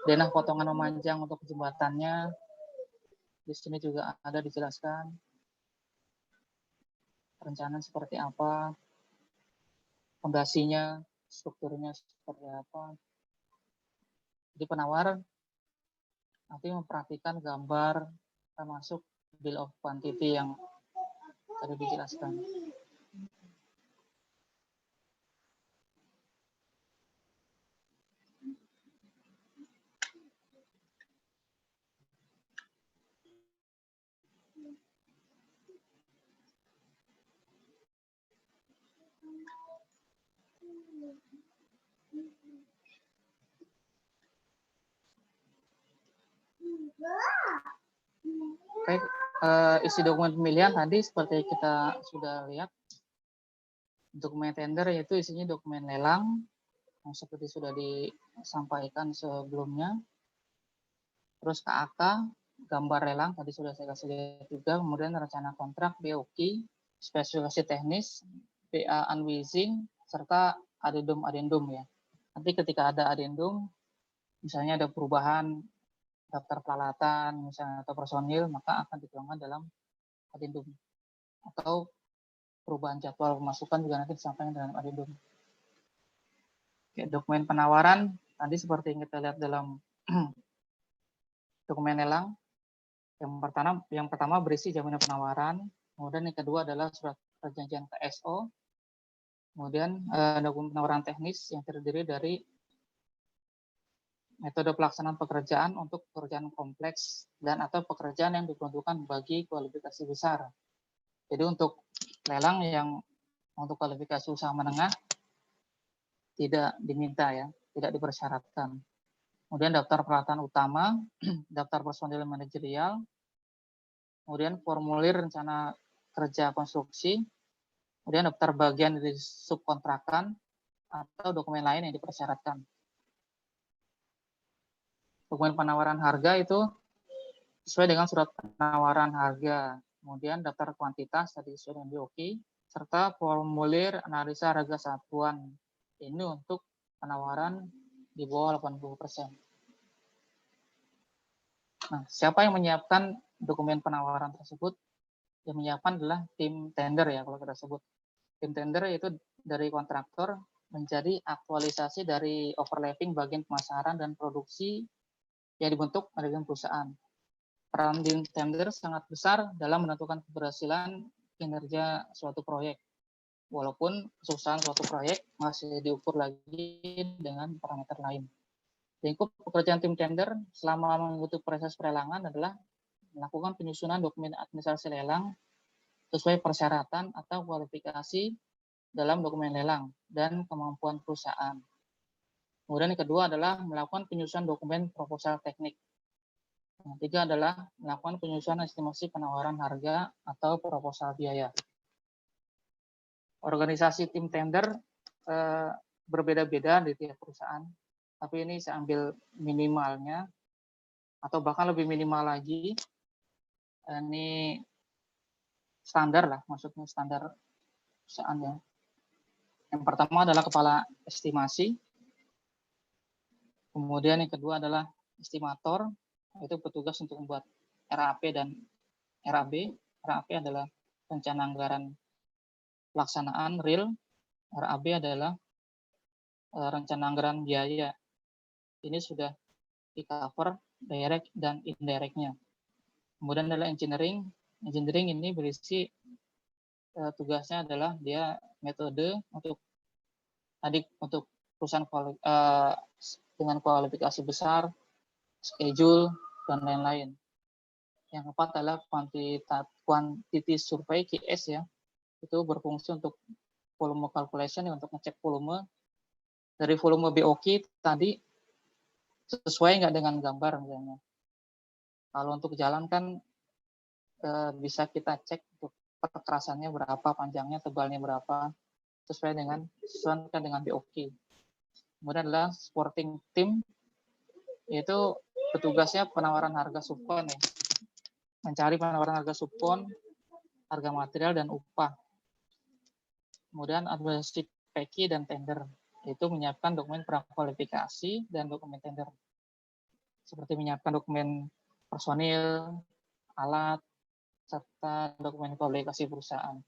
denah potongan memanjang untuk jembatannya. Di sini juga ada dijelaskan perencanaan seperti apa, fondasinya, strukturnya seperti apa. Jadi penawar nanti memperhatikan gambar termasuk bill of quantity yang tadi dijelaskan. Baik, isi dokumen pemilihan tadi seperti kita sudah lihat. Dokumen tender yaitu isinya dokumen lelang yang seperti sudah disampaikan sebelumnya. Terus KAK, gambar lelang tadi sudah saya kasih lihat juga. Kemudian rencana kontrak, BOQ, spesifikasi teknis, BA unwizing, serta adendum ya. Nanti ketika ada adendum, misalnya ada perubahan daftar peralatan, misalnya atau personil, maka akan dituangkan dalam adendum. Atau perubahan jadwal pemasukan juga nanti disampaikan dalam adendum. Oke, dokumen penawaran, tadi seperti yang kita lihat dalam dokumen lelang. Yang pertama berisi jaminan penawaran, kemudian yang kedua adalah surat perjanjian KSO, kemudian dokumen penawaran teknis yang terdiri dari metode pelaksanaan pekerjaan untuk pekerjaan kompleks dan atau pekerjaan yang diperuntukkan bagi kualifikasi besar. Jadi untuk lelang yang untuk kualifikasi usaha menengah tidak diminta ya, tidak dipersyaratkan. Kemudian daftar peralatan utama, daftar personil manajerial, kemudian formulir rencana kerja konstruksi, kemudian daftar bagian dari subkontrakan atau dokumen lain yang dipersyaratkan. Dokumen penawaran harga itu sesuai dengan surat penawaran harga, kemudian daftar kuantitas tadi sesuai dengan BOQ, serta formulir analisa harga satuan. Ini untuk penawaran di bawah 80%. Nah, siapa yang menyiapkan dokumen penawaran tersebut? Yang menyiapkan adalah tim tender ya kalau kita sebut. Tim tender itu dari kontraktor menjadi aktualisasi dari overlapping bagian pemasaran dan produksi yang dibentuk manajemen perusahaan. Peran tim tender sangat besar dalam menentukan keberhasilan kinerja suatu proyek. Walaupun kesuksesan suatu proyek masih diukur lagi dengan parameter lain. Lingkup pekerjaan tim tender selama mengikuti proses pelelangan adalah melakukan penyusunan dokumen administrasi lelang sesuai persyaratan atau kualifikasi dalam dokumen lelang dan kemampuan perusahaan. Kemudian yang kedua adalah melakukan penyusunan dokumen proposal teknik. Yang ketiga adalah melakukan penyusunan estimasi penawaran harga atau proposal biaya. Organisasi tim tender berbeda-beda di tiap perusahaan, tapi ini saya ambil minimalnya, atau bahkan lebih minimal lagi. Ini standar lah, maksudnya standar perusahaan ya. Yang pertama adalah kepala estimasi, kemudian yang kedua adalah estimator, itu petugas untuk membuat RAP dan RAB. RAP adalah rencana anggaran pelaksanaan real, RAB adalah rencana anggaran biaya. Ini sudah di-cover direct dan indirect-nya. Kemudian adalah engineering. Engineering ini berisi tugasnya adalah dia metode untuk perusahaan dengan kualifikasi besar, schedule, dan lain-lain. Yang keempat adalah quantity survey QS ya. Itu berfungsi untuk volume calculation ya, untuk ngecek volume. Dari volume BOQ tadi sesuai nggak dengan gambar misalnya. Kalau untuk jalan kan bisa kita cek untuk kekerasannya berapa, panjangnya, tebalnya berapa, sesuaikan dengan BOQ. Kemudian adalah supporting team, yaitu petugasnya penawaran harga subkon ya. Mencari penawaran harga subkon, harga material dan upah. Kemudian administrasi PK dan tender, yaitu menyiapkan dokumen prakualifikasi dan dokumen tender. Seperti menyiapkan dokumen personil, alat, serta dokumen kualifikasi perusahaan.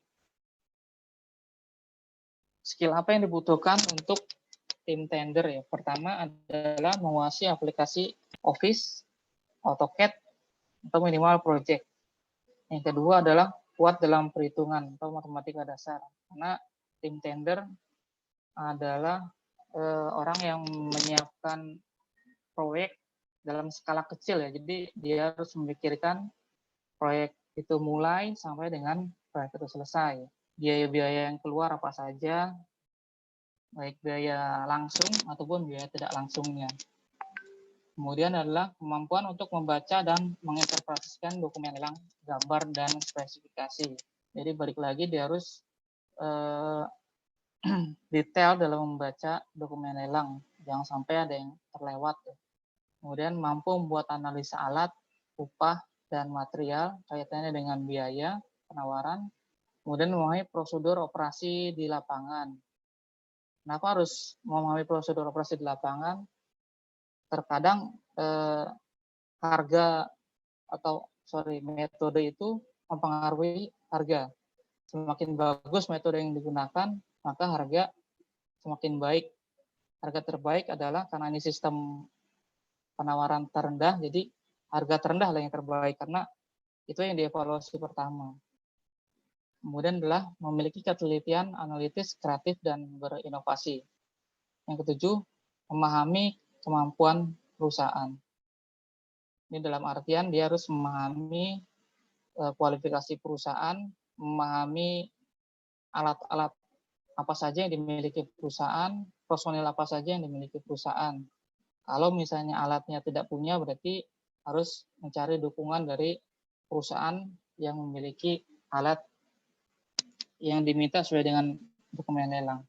Skill apa yang dibutuhkan untuk tim tender ya? Pertama adalah menguasai aplikasi Office, AutoCAD, atau minimal project. Yang kedua adalah kuat dalam perhitungan atau matematika dasar. Karena tim tender adalah orang yang menyiapkan proyek dalam skala kecil ya. Jadi dia harus memikirkan proyek itu mulai sampai dengan proyek itu selesai. Biaya-biaya yang keluar apa saja, baik biaya langsung ataupun biaya tidak langsungnya. Kemudian adalah kemampuan untuk membaca dan menginterpretasikan dokumen lelang, gambar, dan spesifikasi. Jadi balik lagi dia harus detail dalam membaca dokumen lelang, jangan sampai ada yang terlewat. Kemudian mampu membuat analisa alat, upah, dan material kaitannya dengan biaya penawaran. Kemudian memahami prosedur operasi di lapangan. Kenapa harus memahami prosedur operasi di lapangan? Terkadang metode itu mempengaruhi harga. Semakin bagus metode yang digunakan, maka harga semakin baik. Harga terbaik adalah karena ini sistem penawaran terendah, jadi harga terendah lah yang terbaik karena itu yang dievaluasi pertama. Kemudian adalah memiliki ketelitian analitis, kreatif, dan berinovasi. Yang ketujuh, memahami kemampuan perusahaan. Ini dalam artian dia harus memahami kualifikasi perusahaan, memahami alat-alat apa saja yang dimiliki perusahaan, personil apa saja yang dimiliki perusahaan. Kalau misalnya alatnya tidak punya, berarti harus mencari dukungan dari perusahaan yang memiliki alat yang diminta sesuai dengan dokumen lelang.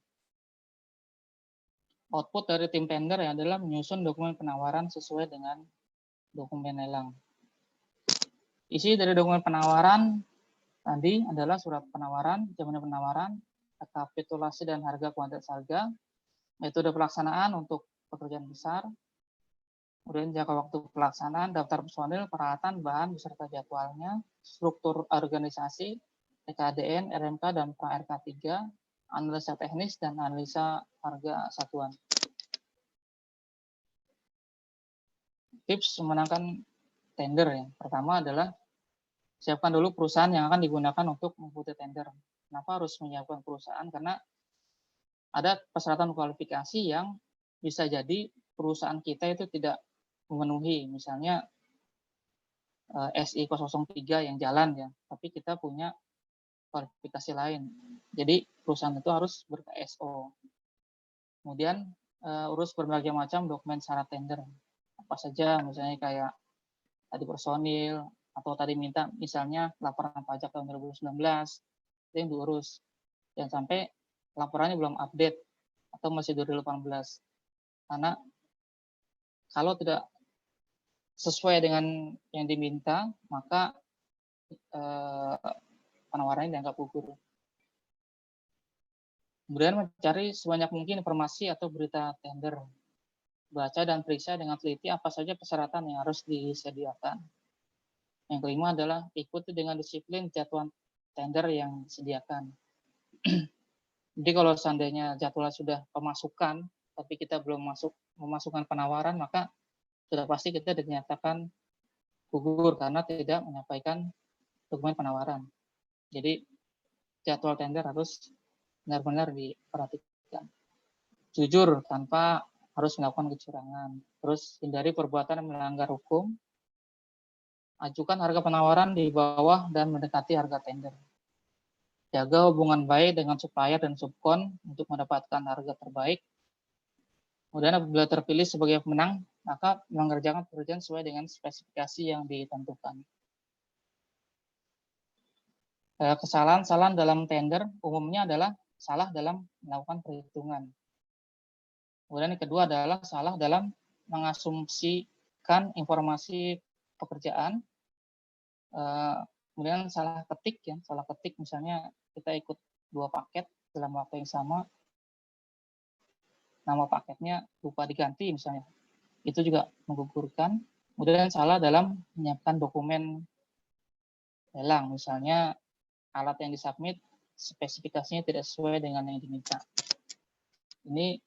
Output dari tim tender adalah menyusun dokumen penawaran sesuai dengan dokumen lelang. Isi dari dokumen penawaran tadi adalah surat penawaran, jaminan penawaran, rekapitulasi dan harga kuantitas harga, metode pelaksanaan untuk pekerjaan besar, kemudian jangka waktu pelaksanaan, daftar personil, peralatan, bahan, beserta jadwalnya, struktur organisasi, TKDN, RMK, dan pra-RK 3, analisa teknis, dan analisa harga satuan. Tips memenangkan tender ya. Pertama adalah siapkan dulu perusahaan yang akan digunakan untuk mengikuti tender. Kenapa harus menyiapkan perusahaan? Karena ada persyaratan kualifikasi yang bisa jadi perusahaan kita itu tidak memenuhi. Misalnya SI 003 yang jalan ya, tapi kita punya kualifikasi lain. Jadi perusahaan itu harus ber-KSO. Kemudian urus berbagai macam dokumen syarat tender. Apa saja, misalnya kayak tadi personil, atau tadi minta misalnya laporan pajak tahun 2019, itu yang diurus. Jangan sampai laporannya belum update atau masih 2018. Karena kalau tidak sesuai dengan yang diminta, maka penawarannya dianggap gugur. Kemudian mencari sebanyak mungkin informasi atau berita tender. Baca dan periksa dengan teliti apa saja persyaratan yang harus disediakan. Yang kelima adalah ikuti dengan disiplin jadwal tender yang disediakan. Jadi kalau seandainya jadwal sudah pemasukan, tapi kita belum memasukkan penawaran, maka sudah pasti kita dinyatakan gugur karena tidak menyampaikan dokumen penawaran. Jadi jadwal tender harus benar-benar diperhatikan. Jujur tanpa harus melakukan kecurangan. Terus hindari perbuatan yang melanggar hukum. Ajukan harga penawaran di bawah dan mendekati harga tender. Jaga hubungan baik dengan supplier dan subkon untuk mendapatkan harga terbaik. Kemudian apabila terpilih sebagai pemenang, maka mengerjakan pekerjaan sesuai dengan spesifikasi yang ditentukan. Kesalahan-kesalahan dalam tender umumnya adalah salah dalam melakukan perhitungan. Kemudian yang kedua adalah salah dalam mengasumsikan informasi pekerjaan. Kemudian salah ketik ya, salah ketik misalnya kita ikut 2 paket dalam waktu yang sama, nama paketnya lupa diganti misalnya, itu juga menggugurkan. Kemudian salah dalam menyiapkan dokumen lelang, misalnya alat yang disubmit spesifikasinya tidak sesuai dengan yang diminta. Ini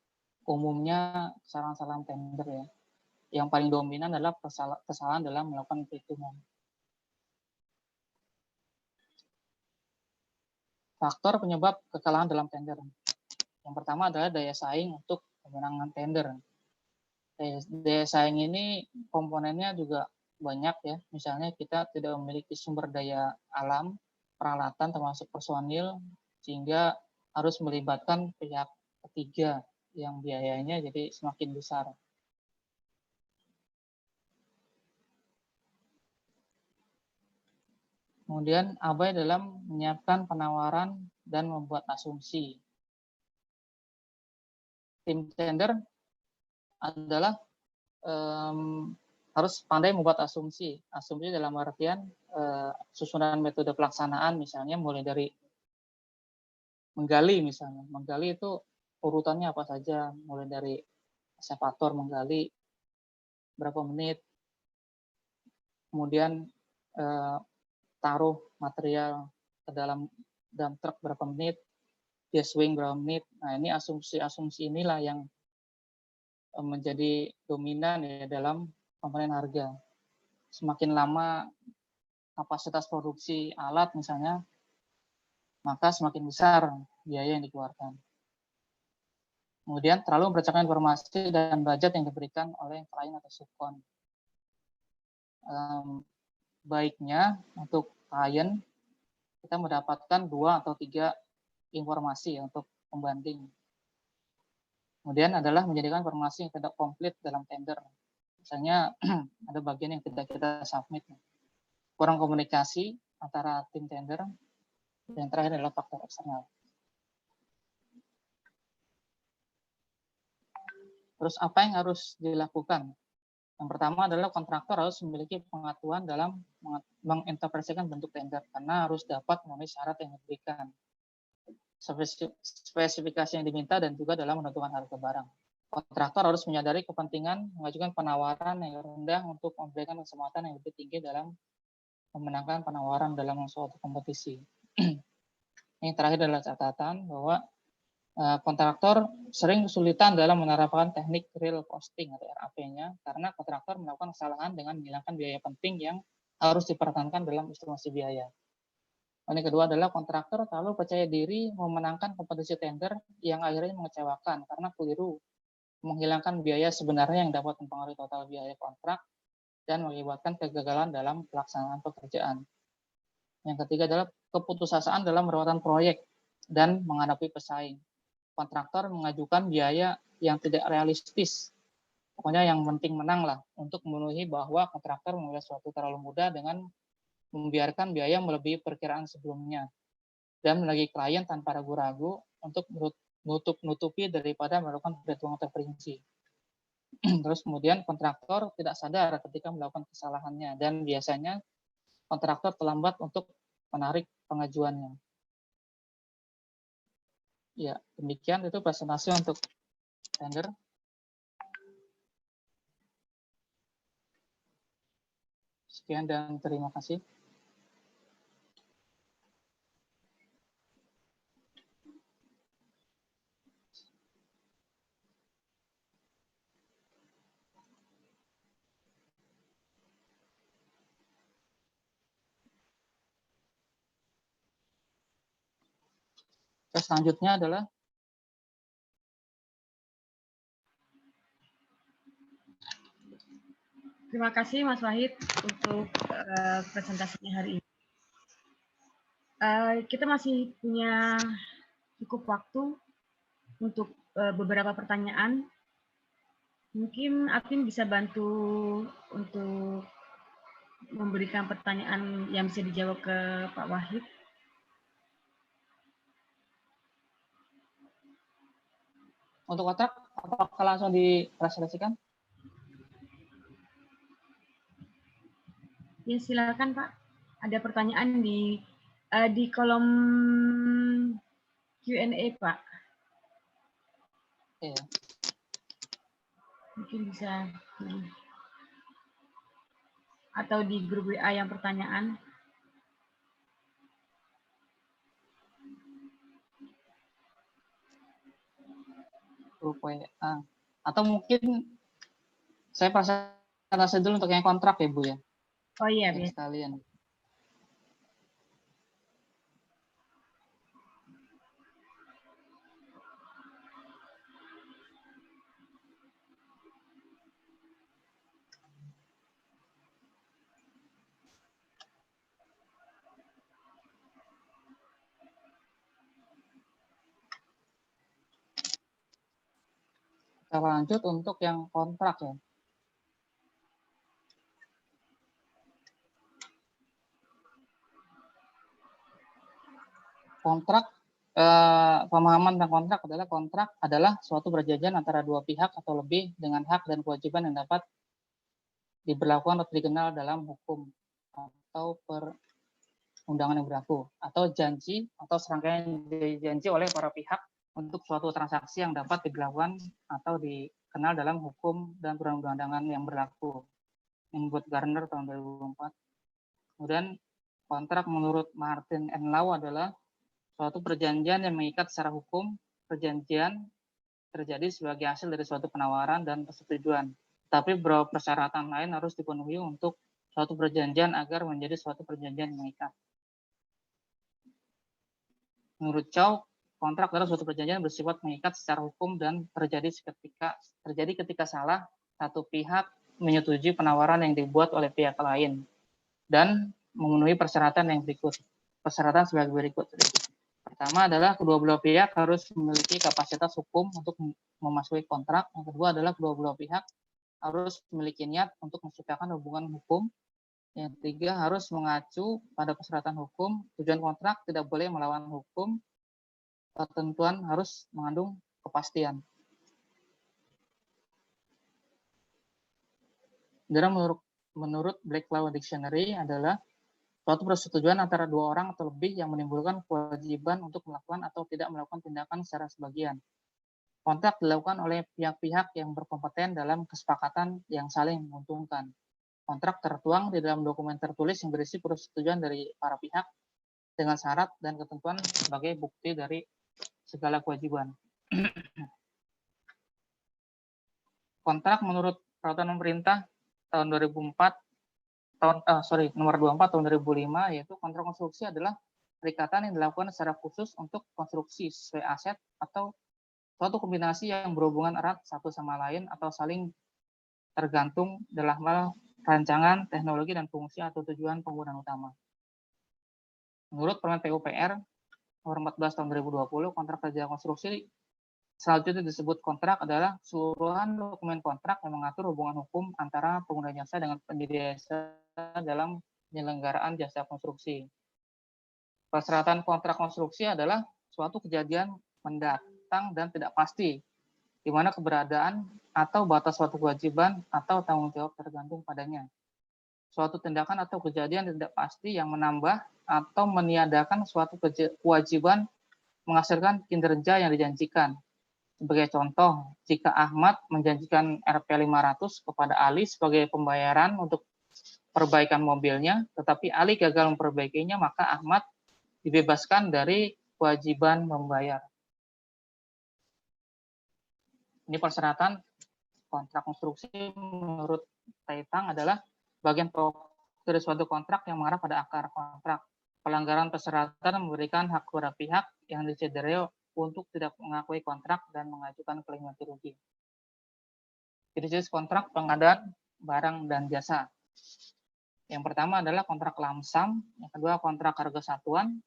umumnya kesalahan-kesalahan tender ya. Yang paling dominan adalah kesalahan dalam melakukan perhitungan. Faktor penyebab kekalahan dalam tender. Yang pertama adalah daya saing untuk pemenangan tender. Daya saing ini komponennya juga banyak ya. Misalnya kita tidak memiliki sumber daya alam, peralatan termasuk personil, sehingga harus melibatkan pihak ketiga yang biayanya jadi semakin besar. Kemudian abai dalam menyiapkan penawaran dan membuat asumsi. Tim tender adalah harus pandai membuat asumsi. Asumsi dalam artian susunan metode pelaksanaan, misalnya mulai dari menggali misalnya. Menggali itu urutannya apa saja, mulai dari ekskavator menggali berapa menit, kemudian taruh material ke dalam dump truck berapa menit, dia swing berapa menit. Nah, ini asumsi-asumsi inilah yang menjadi dominan ya dalam komponen harga. Semakin lama kapasitas produksi alat misalnya, maka semakin besar biaya yang dikeluarkan. Kemudian terlalu mempercayakan informasi dan budget yang diberikan oleh klien atau subkon. Baiknya untuk klien kita mendapatkan 2 atau 3 informasi untuk pembanding. Kemudian adalah menjadikan informasi yang tidak komplit dalam tender. Misalnya ada bagian yang tidak kita submit. Kurang komunikasi antara tim tender. Dan yang terakhir adalah faktor eksternal. Terus apa yang harus dilakukan? Yang pertama adalah kontraktor harus memiliki pengetahuan dalam menginterpretasikan bentuk tender karena harus dapat memenuhi syarat yang diberikan, spesifikasi yang diminta dan juga dalam menentukan harga barang. Kontraktor harus menyadari kepentingan mengajukan penawaran yang rendah untuk memberikan kesempatan yang lebih tinggi dalam memenangkan penawaran dalam suatu kompetisi. Yang terakhir adalah catatan bahwa kontraktor sering kesulitan dalam menerapkan teknik real costing atau RAP-nya karena kontraktor melakukan kesalahan dengan menghilangkan biaya penting yang harus dipertahankan dalam estimasi biaya. Yang kedua adalah kontraktor terlalu percaya diri memenangkan kompetisi tender yang akhirnya mengecewakan karena keliru menghilangkan biaya sebenarnya yang dapat mempengaruhi total biaya kontrak dan mengakibatkan kegagalan dalam pelaksanaan pekerjaan. Yang ketiga adalah keputusasaan dalam merawat proyek dan menghadapi pesaing. Kontraktor mengajukan biaya yang tidak realistis. Pokoknya yang penting menang lah untuk memenuhi bahwa kontraktor memulai suatu terlalu mudah dengan membiarkan biaya melebihi perkiraan sebelumnya dan menagih klien tanpa ragu-ragu untuk menutupi daripada melakukan perhitungan terperinci. Terus kemudian kontraktor tidak sadar ketika melakukan kesalahannya dan biasanya kontraktor terlambat untuk menarik pengajuannya. Ya, demikian itu presentasi untuk tender. Sekian dan terima kasih. Selanjutnya adalah Terima kasih Mas Wahid untuk presentasinya hari ini. Kita masih punya cukup waktu untuk beberapa pertanyaan. Mungkin Apin bisa bantu untuk memberikan pertanyaan yang bisa dijawab ke Pak Wahid. Untuk kontrak, apakah langsung dipresentasikan? Ya, silakan Pak. Ada pertanyaan di kolom Q&A Pak. Iya. Mungkin bisa atau di grup WA yang pertanyaan. Grup WA. Atau mungkin saya presentasi dulu untuk yang kontrak ya Bu ya. Oh iya, Biar biasa. sekalian. Kita lanjut untuk yang kontrak ya. Kontrak, pemahaman tentang kontrak adalah suatu perjanjian antara dua pihak atau lebih dengan hak dan kewajiban yang dapat diberlakukan atau dikenal dalam hukum atau perundangan yang berlaku, atau janji atau serangkaian janji oleh para pihak untuk suatu transaksi yang dapat diberlakukan atau dikenal dalam hukum dan perundang-undangan yang berlaku, yang membuat Garner tahun 2004. Kemudian kontrak menurut Martin and Lau adalah suatu perjanjian yang mengikat secara hukum. Perjanjian terjadi sebagai hasil dari suatu penawaran dan persetujuan, tapi beberapa persyaratan lain harus dipenuhi untuk suatu perjanjian agar menjadi suatu perjanjian yang mengikat. Menurut Chow, kontrak adalah suatu perjanjian bersifat mengikat secara hukum dan terjadi ketika salah satu pihak menyetujui penawaran yang dibuat oleh pihak lain dan memenuhi persyaratan yang berikut. Persyaratan sebagai berikut. Pertama adalah kedua belah pihak harus memiliki kapasitas hukum untuk memasuki kontrak. Yang kedua adalah kedua belah pihak harus memiliki niat untuk menciptakan hubungan hukum. Yang ketiga harus mengacu pada persyaratan hukum. Tujuan kontrak tidak boleh melawan hukum. Ketentuan harus mengandung kepastian. Dan menurut Black Law Dictionary adalah suatu persetujuan antara dua orang atau lebih yang menimbulkan kewajiban untuk melakukan atau tidak melakukan tindakan secara sebagian. Kontrak dilakukan oleh pihak-pihak yang berkompeten dalam kesepakatan yang saling menguntungkan. Kontrak tertuang di dalam dokumen tertulis yang berisi persetujuan dari para pihak dengan syarat dan ketentuan sebagai bukti dari segala kewajiban. Kontrak menurut peraturan pemerintah tahun 2004 nomor 24 tahun 2005, yaitu kontrak konstruksi adalah perikatan yang dilakukan secara khusus untuk konstruksi sesuai aset atau suatu kombinasi yang berhubungan erat satu sama lain atau saling tergantung dalam hal rancangan, teknologi, dan fungsi atau tujuan penggunaan utama. Menurut Permen PUPR nomor 14 tahun 2020, kontrak kerja konstruksi selanjutnya disebut kontrak adalah keseluruhan dokumen kontrak yang mengatur hubungan hukum antara pengguna jasa dengan penyedia jasa dalam penyelenggaraan jasa konstruksi. Persyaratan kontrak konstruksi adalah suatu kejadian mendatang dan tidak pasti, di mana keberadaan atau batas suatu kewajiban atau tanggung jawab tergantung padanya. Suatu tindakan atau kejadian tidak pasti yang menambah atau meniadakan suatu kewajiban menghasilkan kinerja yang dijanjikan. Sebagai contoh, jika Ahmad menjanjikan Rp500 kepada Ali sebagai pembayaran untuk perbaikan mobilnya, tetapi Ali gagal memperbaikinya, maka Ahmad dibebaskan dari kewajiban membayar. Ini persyaratan kontrak konstruksi menurut Taitang adalah bagian pokok dari suatu kontrak yang mengarah pada akar kontrak. Pelanggaran persyaratan memberikan hak kepada pihak yang dicederai untuk tidak mengakui kontrak dan mengajukan klaim ganti rugi. Jenis kontrak pengadaan barang dan jasa. Yang pertama adalah kontrak lamsam, yang kedua kontrak harga satuan,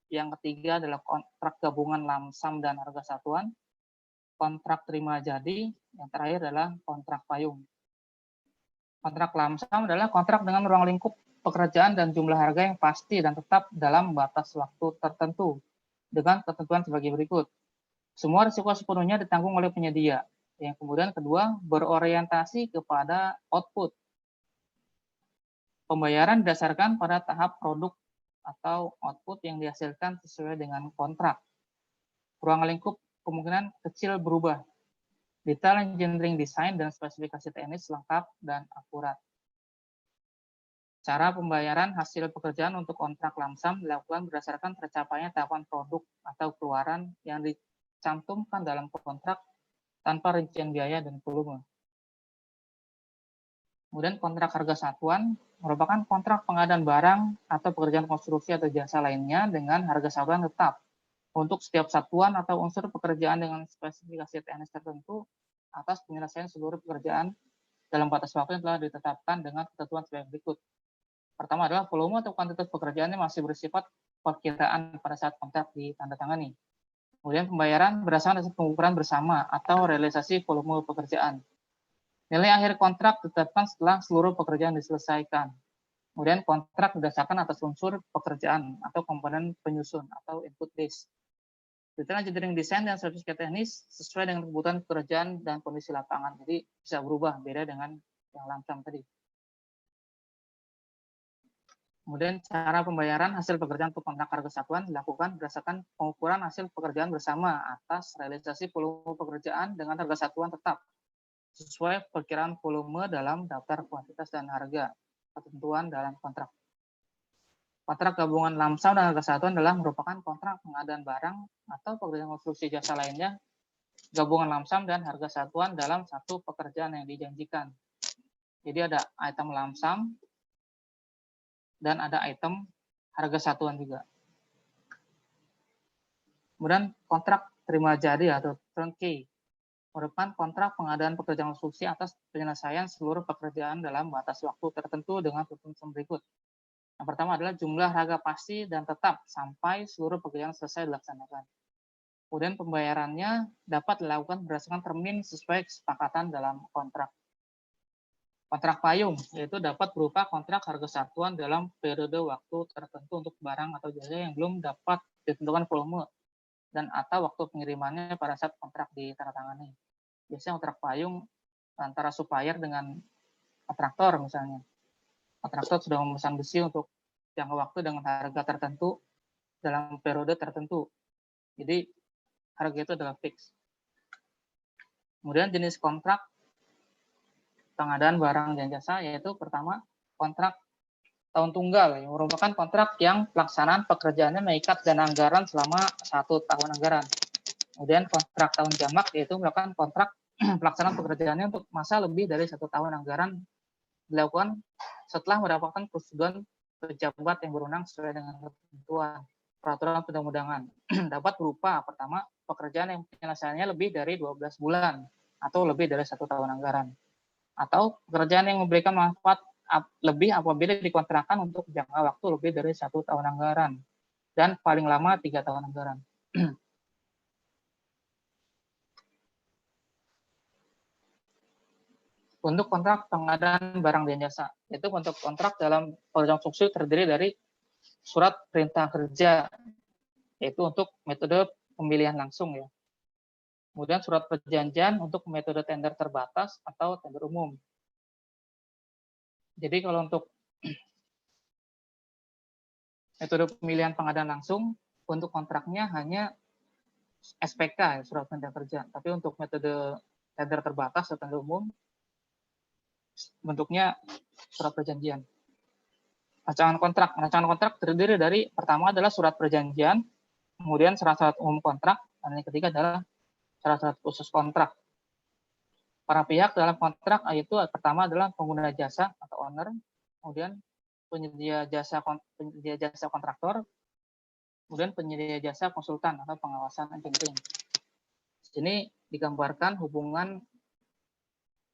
yang ketiga adalah kontrak gabungan lamsam dan harga satuan, kontrak terima jadi, yang terakhir adalah kontrak payung. Kontrak lamsam adalah kontrak dengan ruang lingkup pekerjaan dan jumlah harga yang pasti dan tetap dalam batas waktu tertentu, dengan ketentuan sebagai berikut. Semua risiko sepenuhnya ditanggung oleh penyedia. Yang kemudian kedua, berorientasi kepada output. Pembayaran didasarkan pada tahap produk atau output yang dihasilkan sesuai dengan kontrak. Ruang lingkup kemungkinan kecil berubah. Detail engineering design dan spesifikasi teknis lengkap dan akurat. Cara pembayaran hasil pekerjaan untuk kontrak lamsam dilakukan berdasarkan tercapainya tahapan produk atau keluaran yang dicantumkan dalam kontrak tanpa rincian biaya dan volume. Kemudian kontrak harga satuan merupakan kontrak pengadaan barang atau pekerjaan konstruksi atau jasa lainnya dengan harga satuan tetap untuk setiap satuan atau unsur pekerjaan dengan spesifikasi teknis tertentu atas penyelesaian seluruh pekerjaan dalam batas waktu yang telah ditetapkan dengan ketentuan sebagai berikut. Pertama adalah volume atau kuantitas pekerjaannya masih bersifat perkiraan pada saat kontrak ditandatangani. Kemudian pembayaran berdasarkan hasil pengukuran bersama atau realisasi volume pekerjaan. Nilai akhir kontrak ditetapkan setelah seluruh pekerjaan diselesaikan. Kemudian kontrak berdasarkan atas unsur pekerjaan atau komponen penyusun atau input list. Detail engineering design dan spesifikasi teknis sesuai dengan kebutuhan pekerjaan dan kondisi lapangan. Jadi bisa berubah, beda dengan yang lamsam tadi. Kemudian cara pembayaran hasil pekerjaan untuk kontrak harga satuan dilakukan berdasarkan pengukuran hasil pekerjaan bersama atas realisasi volume pekerjaan dengan harga satuan tetap sesuai perkiraan volume dalam daftar kuantitas dan harga ketentuan dalam kontrak. Kontrak gabungan lamsam dan harga satuan adalah merupakan kontrak pengadaan barang atau pekerjaan konstruksi jasa lainnya gabungan lamsam dan harga satuan dalam satu pekerjaan yang dijanjikan. Jadi ada item lamsam dan ada item harga satuan juga. Kemudian kontrak terima jadi atau turnkey merupakan kontrak pengadaan pekerjaan konstruksi atas penyelesaian seluruh pekerjaan dalam batas waktu tertentu dengan ketentuan berikut. Yang pertama adalah jumlah harga pasti dan tetap sampai seluruh pekerjaan selesai dilaksanakan. Kemudian pembayarannya dapat dilakukan berdasarkan termin sesuai kesepakatan dalam kontrak. Kontrak payung, yaitu dapat berupa kontrak harga satuan dalam periode waktu tertentu untuk barang atau jasa yang belum dapat ditentukan volume dan atau waktu pengirimannya pada saat kontrak ditandatangani. Biasanya kontrak payung antara supplier dengan kontraktor misalnya. Kontraktor sudah memesan besi untuk jangka waktu dengan harga tertentu dalam periode tertentu. Jadi harga itu adalah fix. Kemudian jenis kontrak pengadaan barang dan jasa yaitu pertama kontrak tahun tunggal yang merupakan kontrak yang pelaksanaan pekerjaannya mengikat dana anggaran selama 1 tahun anggaran. Kemudian kontrak tahun jamak yaitu merupakan kontrak pelaksanaan pekerjaannya untuk masa lebih dari 1 tahun anggaran dilakukan setelah mendapatkan persetujuan pejabat yang berwenang sesuai dengan ketentuan peraturan perundang-undangan. Dapat berupa pertama pekerjaan yang penyelesaiannya lebih dari 12 bulan atau lebih dari 1 tahun anggaran. Atau pekerjaan yang memberikan manfaat lebih apabila dikontrakkan untuk jangka waktu lebih dari 1 tahun anggaran dan paling lama 3 tahun anggaran. Untuk kontrak pengadaan barang dan jasa, itu untuk kontrak dalam pekerjaan konstruksi terdiri dari surat perintah kerja, yaitu untuk metode pemilihan langsung ya. Kemudian surat perjanjian untuk metode tender terbatas atau tender umum. Jadi kalau untuk metode pemilihan pengadaan langsung, untuk kontraknya hanya SPK, surat perintah kerja. Tapi untuk metode tender terbatas atau tender umum, bentuknya surat perjanjian. Rancangan kontrak terdiri dari pertama adalah surat perjanjian, kemudian syarat-syarat umum kontrak, dan yang ketiga adalah syarat-syarat khusus kontrak. Para pihak dalam kontrak yaitu pertama adalah pengguna jasa atau owner, kemudian penyedia jasa kontraktor, kemudian penyedia jasa konsultan atau pengawasan engineering. Di sini digambarkan hubungan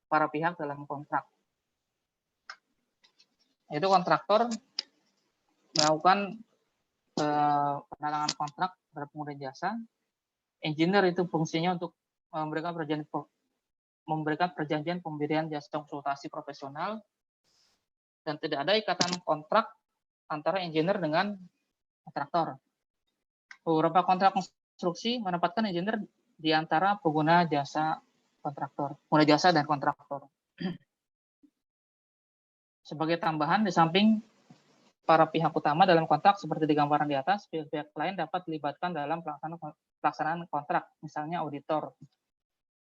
para pihak dalam kontrak. yaitu kontraktor melakukan penandatangan kontrak terhadap pengguna jasa. Engineer itu fungsinya untuk memberikan perjanjian pemberian jasa konsultasi profesional, dan tidak ada ikatan kontrak antara engineer dengan kontraktor. Beberapa kontrak konstruksi menempatkan engineer di antara pengguna jasa dan kontraktor. Sebagai tambahan, di samping para pihak utama dalam kontrak seperti di gambaran di atas, pihak-pihak lain dapat dilibatkan dalam pelaksanaan kontrak, misalnya auditor,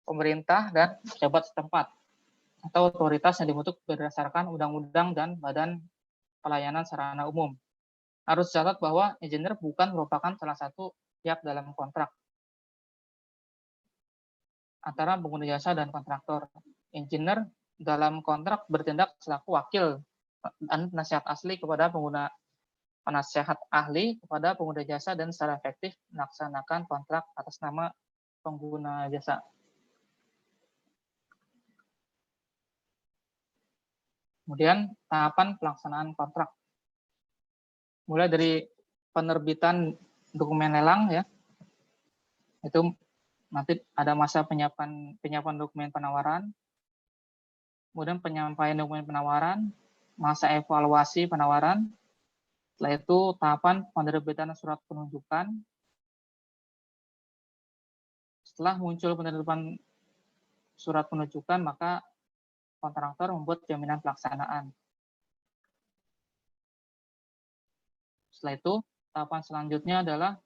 pemerintah, dan pejabat setempat, atau otoritas yang dibentuk berdasarkan undang-undang dan badan pelayanan sarana umum. Harus dicatat bahwa engineer bukan merupakan salah satu pihak dalam kontrak antara pengguna jasa dan kontraktor. Engineer dalam kontrak bertindak selaku wakil dan penasihat asli kepada penasehat ahli kepada pengguna jasa dan secara efektif melaksanakan kontrak atas nama pengguna jasa. Kemudian tahapan pelaksanaan kontrak. Mulai dari penerbitan dokumen lelang, ya, itu nanti ada masa penyiapan dokumen penawaran, kemudian penyampaian dokumen penawaran, masa evaluasi penawaran, setelah itu tahapan penerbitan surat penunjukan. Setelah muncul penerbitan surat penunjukan, maka kontraktor membuat jaminan pelaksanaan. Setelah itu, tahapan selanjutnya adalah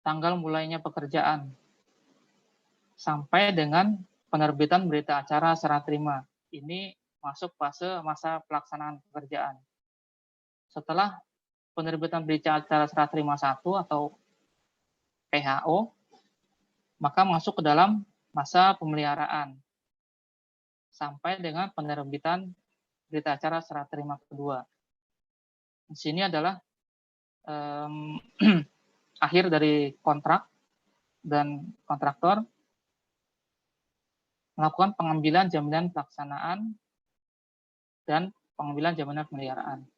tanggal mulainya pekerjaan sampai dengan penerbitan berita acara serah terima. Ini masuk fase masa pelaksanaan pekerjaan. Setelah penerbitan berita acara serah terima 1 atau PHO, maka masuk ke dalam masa pemeliharaan sampai dengan penerbitan berita acara serah terima kedua. Di sini adalah akhir dari kontrak, dan kontraktor melakukan pengambilan jaminan pelaksanaan dan pengambilan jaminan pemeliharaan.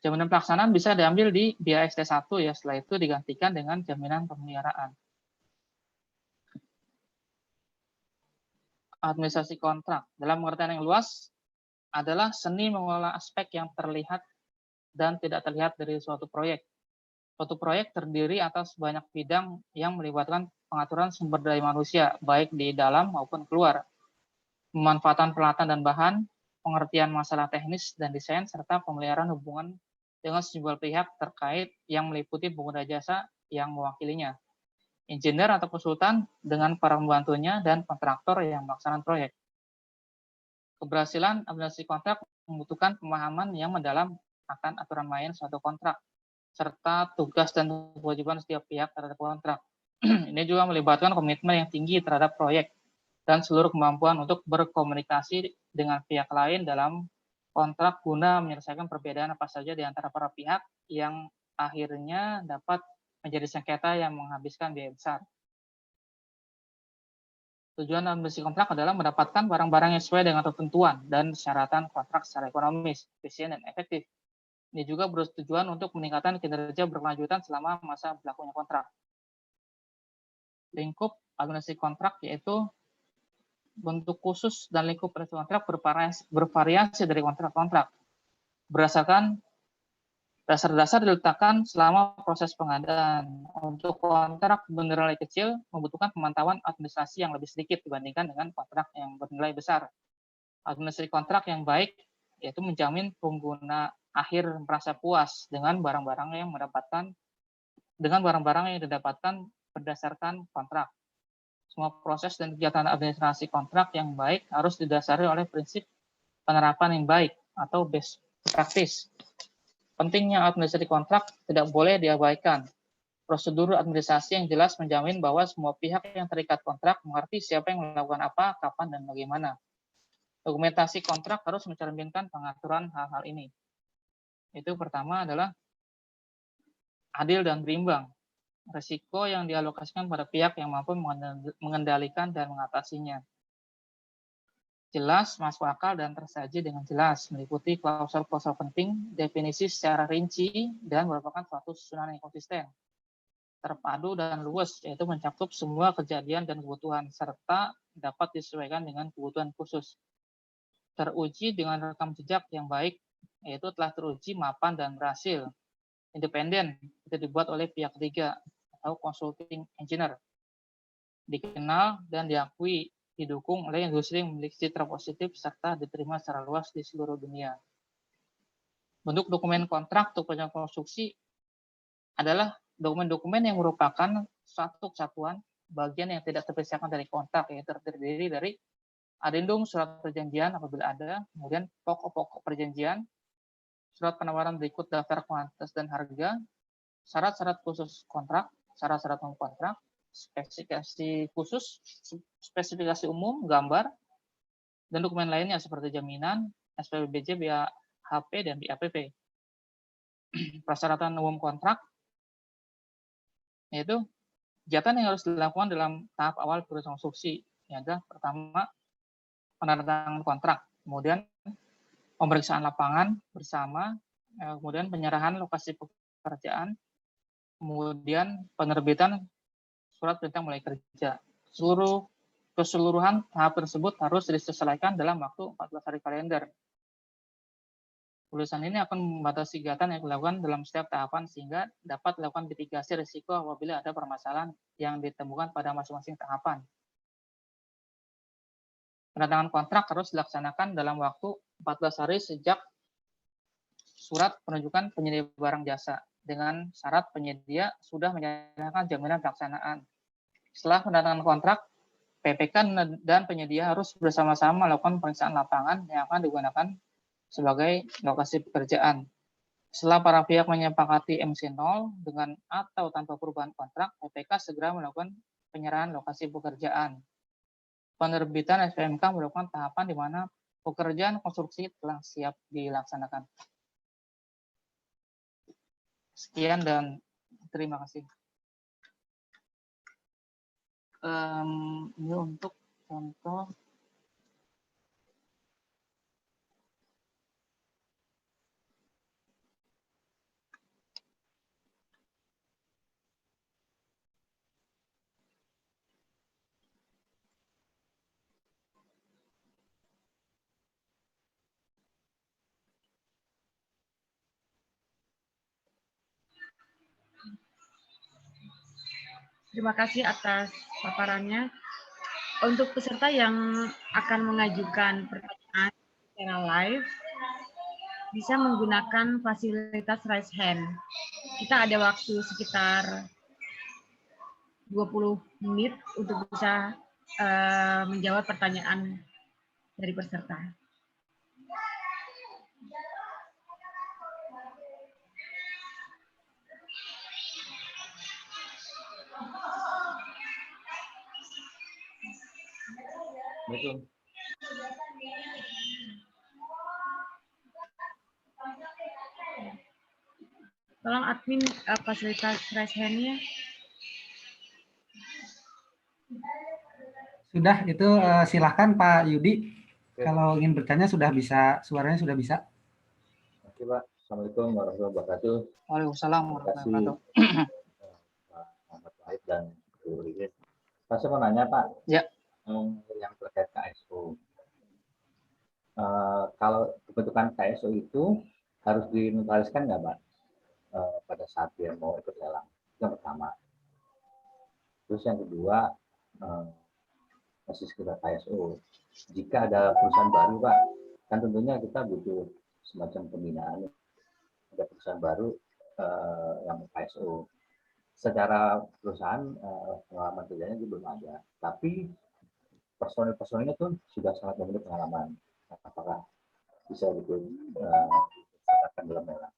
Jaminan pelaksanaan bisa diambil di biaya ST1, ya, setelah itu digantikan dengan jaminan pemeliharaan. Administrasi kontrak dalam pengertian yang luas adalah seni mengelola aspek yang terlihat dan tidak terlihat dari suatu proyek. Suatu proyek terdiri atas banyak bidang yang melibatkan pengaturan sumber daya manusia, baik di dalam maupun keluar, pemanfaatan peralatan dan bahan, pengertian masalah teknis dan desain, serta pemeliharaan hubungan dengan sejumlah pihak terkait yang meliputi pengguna jasa yang mewakilinya, engineer atau konsultan dengan para pembantunya, dan kontraktor yang melaksanakan proyek. Keberhasilan administrasi kontrak membutuhkan pemahaman yang mendalam akan aturan main suatu kontrak, serta tugas dan kewajiban setiap pihak terhadap kontrak. Ini juga melibatkan komitmen yang tinggi terhadap proyek dan seluruh kemampuan untuk berkomunikasi dengan pihak lain dalam kontrak guna menyelesaikan perbedaan apa saja di antara para pihak yang akhirnya dapat menjadi sengketa yang menghabiskan biaya besar. Tujuan administrasi kontrak adalah mendapatkan barang-barang yang sesuai dengan ketentuan dan persyaratan kontrak secara ekonomis, efisien, dan efektif. Ini juga bertujuan untuk meningkatkan kinerja berkelanjutan selama masa berlakunya kontrak. Lingkup administrasi kontrak yaitu bentuk khusus dan lingkup administrasi kontrak bervariasi dari kontrak-kontrak. Berdasarkan dasar-dasar diletakkan selama proses pengadaan. Untuk kontrak bernilai kecil membutuhkan pemantauan administrasi yang lebih sedikit dibandingkan dengan kontrak yang bernilai besar. Administrasi kontrak yang baik yaitu menjamin pengguna akhir merasa puas dengan barang-barang yang didapatkan berdasarkan kontrak. Semua proses dan kegiatan administrasi kontrak yang baik harus didasari oleh prinsip penerapan yang baik atau best practice. Pentingnya administrasi kontrak tidak boleh diabaikan. Prosedur administrasi yang jelas menjamin bahwa semua pihak yang terikat kontrak mengerti siapa yang melakukan apa, kapan, dan bagaimana. Dokumentasi kontrak harus mencerminkan pengaturan hal-hal ini. Itu pertama adalah adil dan berimbang. Risiko yang dialokasikan pada pihak yang mampu mengendalikan dan mengatasinya. jelas, masuk akal, dan tersaji dengan jelas, meliputi klausul-klausul penting, definisi secara rinci, dan merupakan suatu susunan yang konsisten, terpadu dan luwes, yaitu mencakup semua kejadian dan kebutuhan, serta dapat disesuaikan dengan kebutuhan khusus. Teruji dengan rekam jejak yang baik, yaitu telah teruji, mapan, dan berhasil. Independen, itu dibuat oleh pihak ketiga atau consulting engineer. Dikenal dan diakui, didukung oleh industri yang memiliki citra positif serta diterima secara luas di seluruh dunia. Bentuk dokumen kontrak untuk perencanaan konstruksi adalah dokumen-dokumen yang merupakan satu kesatuan bagian yang tidak terpisahkan dari kontrak, yang terdiri dari adendum surat perjanjian apabila ada, kemudian pokok-pokok perjanjian, surat penawaran berikut daftar kuantitas dan harga, syarat-syarat khusus kontrak, syarat-syarat umum kontrak, spesifikasi khusus, spesifikasi umum, gambar, dan dokumen lainnya seperti jaminan, SPBJ, BAHP, dan BAPP. Persyaratan umum kontrak, yaitu kegiatan yang harus dilakukan dalam tahap awal proses konstruksi. Yang pertama, penandatanganan kontrak, kemudian pemeriksaan lapangan bersama, kemudian penyerahan lokasi pekerjaan, kemudian penerbitan surat perintah mulai kerja. Keseluruhan tahap tersebut harus diselesaikan dalam waktu 14 hari kalender. Tulisan ini akan membatasi kegiatan yang dilakukan dalam setiap tahapan sehingga dapat dilakukan mitigasi risiko apabila ada permasalahan yang ditemukan pada masing-masing tahapan. Penandatanganan kontrak harus dilaksanakan dalam waktu 14 hari sejak surat penunjukan penyedia barang jasa, dengan syarat penyedia sudah menyerahkan jaminan pelaksanaan. Setelah penandatanganan kontrak, PPK dan penyedia harus bersama-sama melakukan pemeriksaan lapangan yang akan digunakan sebagai lokasi pekerjaan. Setelah para pihak menyepakati MC0 dengan atau tanpa perubahan kontrak, PPK segera melakukan penyerahan lokasi pekerjaan. Penerbitan SPMK merupakan tahapan di mana pekerjaan konstruksi telah siap dilaksanakan. Sekian dan terima kasih. Ini untuk contoh. Terima kasih atas paparannya. Untuk peserta yang akan mengajukan pertanyaan secara live, bisa menggunakan fasilitas raise hand. Kita ada waktu sekitar 20 menit untuk bisa menjawab pertanyaan dari peserta. Betul. Tolong admin fasilitas raise hand-nya. Sudah, itu silahkan Pak Yudi. Kalau ingin bertanya sudah bisa, suaranya sudah bisa. Oke Pak, Assalamualaikum warahmatullahi wabarakatuh. Waalaikumsalam Terima warahmatullahi kasih wabarakatuh. Pak Muhammad Wahid dan Bu Riris. Pak, saya mau nanya Pak, Ya. Yang terkait KSO. Kalau pembentukan KSO itu harus dinetraliskan nggak Pak pada saat dia mau ikut lelang? Yang pertama. Terus yang kedua, masih sekitar KSO. Jika ada perusahaan baru Pak, kan tentunya kita butuh semacam pembinaan. Ada perusahaan baru yang KSO. Secara perusahaan pengalaman kerjanya juga belum ada, tapi personil-personilnya tuh sudah sangat memiliki pengalaman. Apakah bisa disertakan dalam lelang?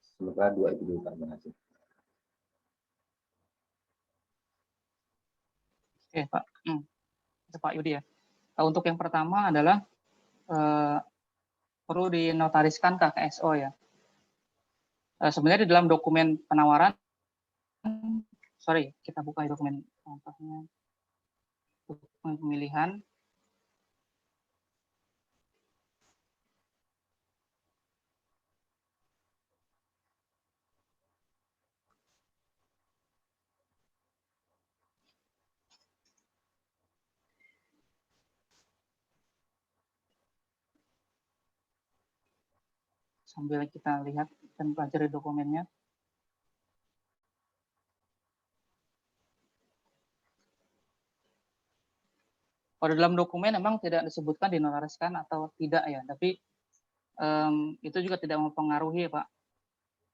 Sementara dua itu dulu terima kasih. Oke Pak, itu Pak Yudi ya. Untuk yang pertama adalah perlu dinotariskan ke KSO ya. Sebenarnya di dalam dokumen penawaran, kita buka dokumen contohnya, dokumen pemilihan. sambil kita lihat dan pelajari dokumennya. Pada dalam dokumen memang tidak disebutkan dinotariskan atau tidak ya, tapi itu juga tidak mempengaruhi Pak.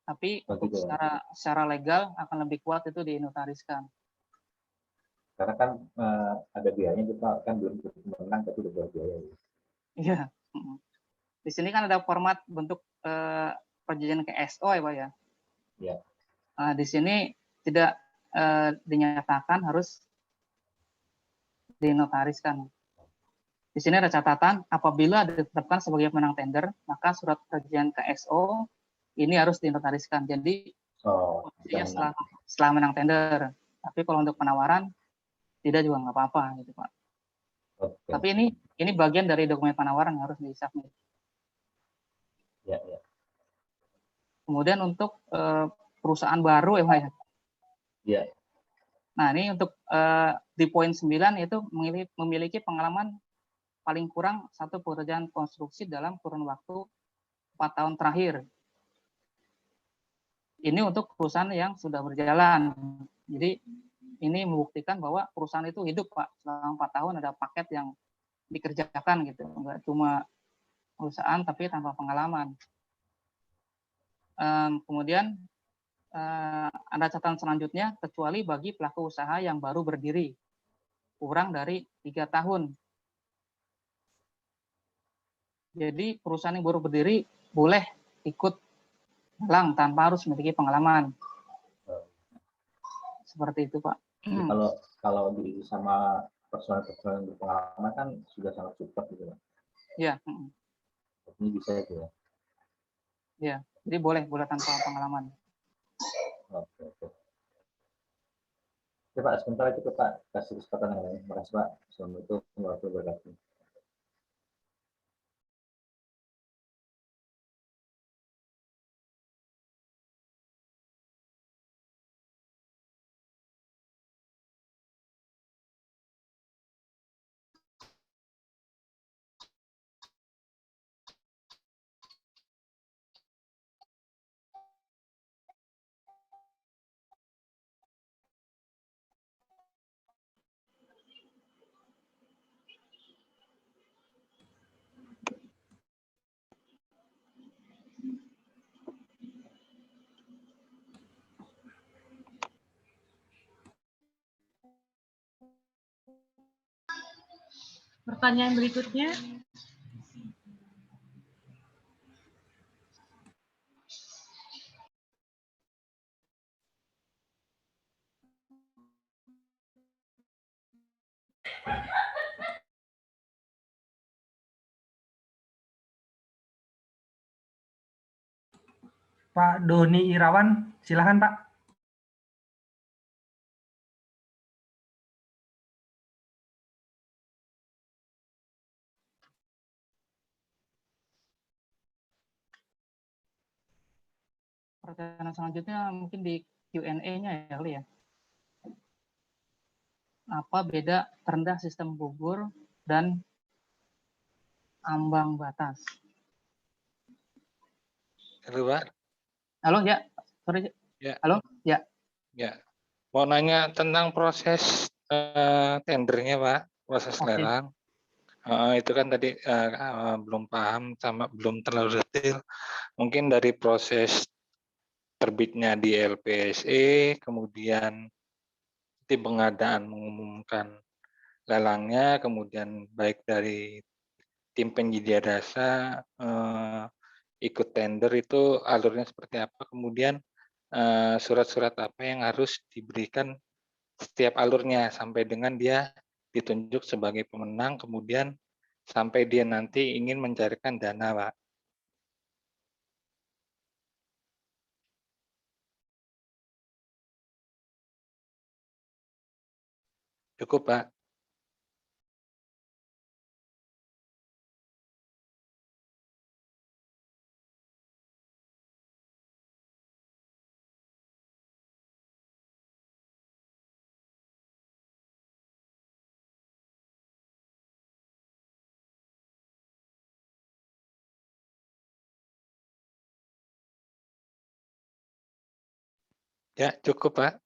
Tapi untuk secara legal akan lebih kuat itu dinotariskan. Karena kan ada biayanya kita kan belum menang tapi udah berbiaya. Iya. Di sini kan ada format bentuk perjanjian KSO ya Pak ya. Iya. Nah, di sini tidak dinyatakan harus dinotariskan. Di sini ada catatan, apabila ditetapkan sebagai pemenang tender, maka surat perjanjian KSO ini harus dinotariskan. Jadi, setelah menang tender. Tapi kalau untuk penawaran, tidak juga nggak apa-apa, gitu Pak. Okay. Tapi ini bagian dari dokumen penawaran yang harus disubmit. Ya, ya. Kemudian untuk perusahaan baru ya Pak ya. Iya. Nah, ini untuk di poin 9 yaitu memiliki pengalaman paling kurang satu pekerjaan konstruksi dalam kurun waktu 4 tahun terakhir. Ini untuk perusahaan yang sudah berjalan. Jadi ini membuktikan bahwa perusahaan itu hidup Pak. Selama 4 tahun ada paket yang dikerjakan gitu. Enggak cuma perusahaan tapi tanpa pengalaman. Kemudian ada catatan selanjutnya, kecuali bagi pelaku usaha yang baru berdiri kurang dari 3 tahun. Jadi perusahaan yang baru berdiri boleh ikut lelang tanpa harus memiliki pengalaman. Seperti itu Pak. Jadi kalau di sama personel-personel yang berpengalaman kan sudah sangat support gitu Pak. Iya. Ini bisa itu ya. Iya, jadi boleh tanpa pengalaman. Oke. Oke Pak, sebentar itu Pak kasih kesempatan yang lain. Terima kasih Pak. Assalamualaikum warahmatullahi wabarakatuh. Pertanyaan berikutnya. Pak Doni Irawan, silakan Pak. Pertanyaan selanjutnya mungkin di Q&A-nya ya kali ya. Apa beda terendah sistem gugur dan ambang batas? Halo Pak. Halo ya, sorry. Ya. Halo ya. Ya. Mau nanya tentang proses tendernya Pak, proses lelang. Itu kan tadi belum paham sama belum terlalu detail. Mungkin dari proses terbitnya di LPSE, kemudian tim pengadaan mengumumkan lelangnya, kemudian baik dari tim penyedia jasa ikut tender itu alurnya seperti apa, kemudian surat-surat apa yang harus diberikan setiap alurnya sampai dengan dia ditunjuk sebagai pemenang, kemudian sampai dia nanti ingin mencarikan dana, Pak. Cukup, Pak. Ya, cukup, Pak.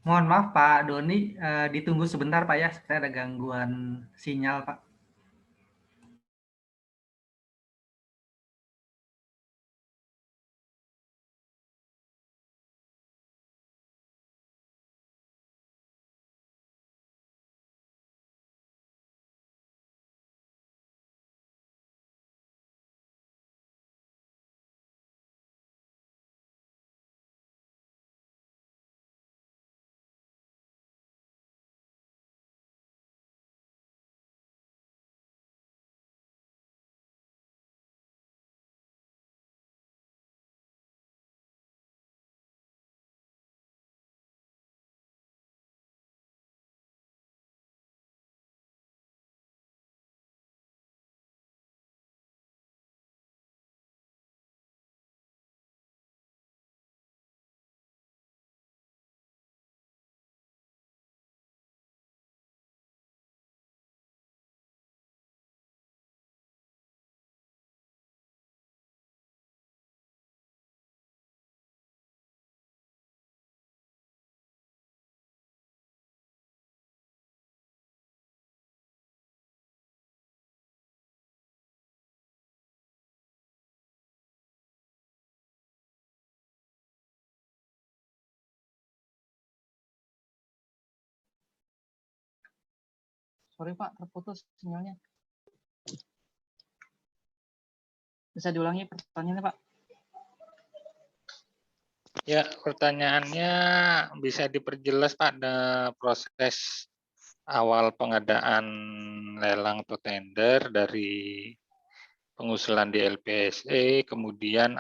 Mohon maaf Pak Doni, ditunggu sebentar Pak ya, saya ada gangguan sinyal Pak. Sorry Pak, terputus sinyalnya. Bisa diulangi pertanyaannya Pak? Ya, pertanyaannya bisa diperjelas Pak, proses awal pengadaan lelang atau tender dari pengusulan di LPSE, kemudian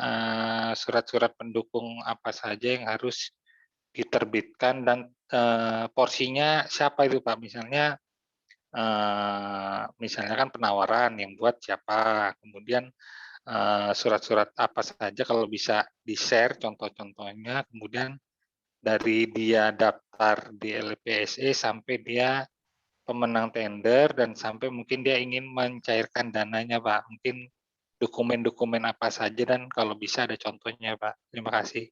surat-surat pendukung apa saja yang harus diterbitkan dan porsinya siapa itu Pak? Misalnya kan penawaran yang buat siapa, kemudian surat-surat apa saja kalau bisa di-share contoh-contohnya, kemudian dari dia daftar di LPSE sampai dia pemenang tender dan sampai mungkin dia ingin mencairkan dananya Pak. Mungkin dokumen-dokumen apa saja dan kalau bisa ada contohnya Pak. Terima kasih.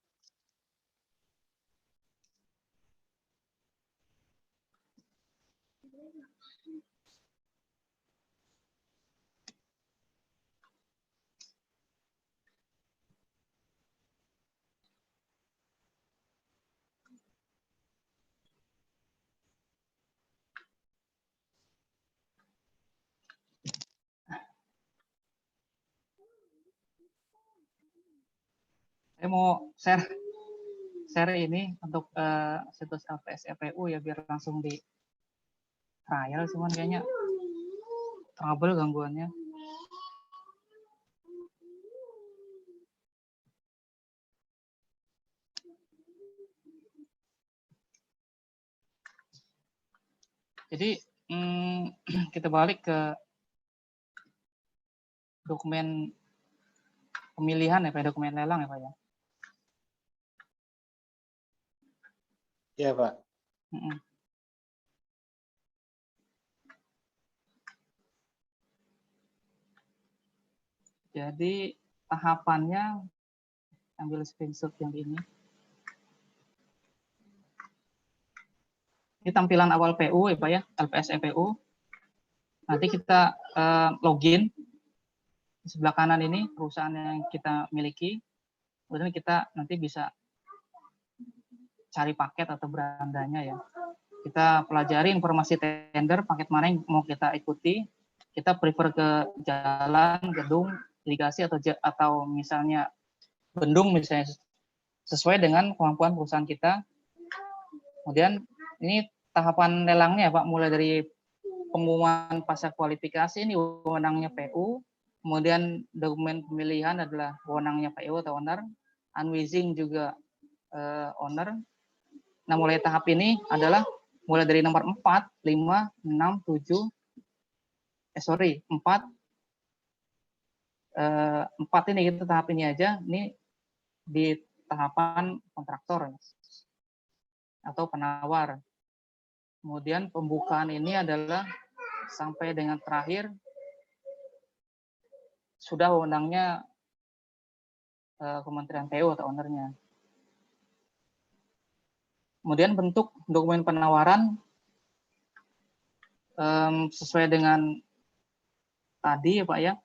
Saya mau share ini untuk situs LPS EPU ya biar langsung di trial, cuman kayaknya trouble gangguannya. Jadi kita balik ke dokumen pemilihan ya Pak, dokumen lelang ya Pak ya. Iya Pak. Jadi tahapannya, ambil screenshot yang ini. Ini tampilan awal PU ya Pak ya, LPS EPU. Nanti kita login. Di sebelah kanan ini perusahaan yang kita miliki. Kemudian kita nanti bisa cari paket atau berandanya ya. Kita pelajari informasi tender, paket mana yang mau kita ikuti. Kita prefer ke jalan, gedung, irigasi atau misalnya bendung misalnya, sesuai dengan kemampuan perusahaan kita. Kemudian ini tahapan lelangnya Pak, mulai dari pengumuman pasca kualifikasi ini wewenangnya PU, kemudian dokumen pemilihan adalah wewenangnya PU atau owner, unwizing juga owner. Nah mulai tahap ini adalah mulai dari nomor 4, 5, 6, 7, 4, 4 ini, kita tahap ini aja, ini di tahapan kontraktor atau penawar. Kemudian pembukaan ini adalah sampai dengan terakhir sudah wewenangnya Kementerian PU atau ownernya. Kemudian bentuk dokumen penawaran sesuai dengan tadi ya Pak ya.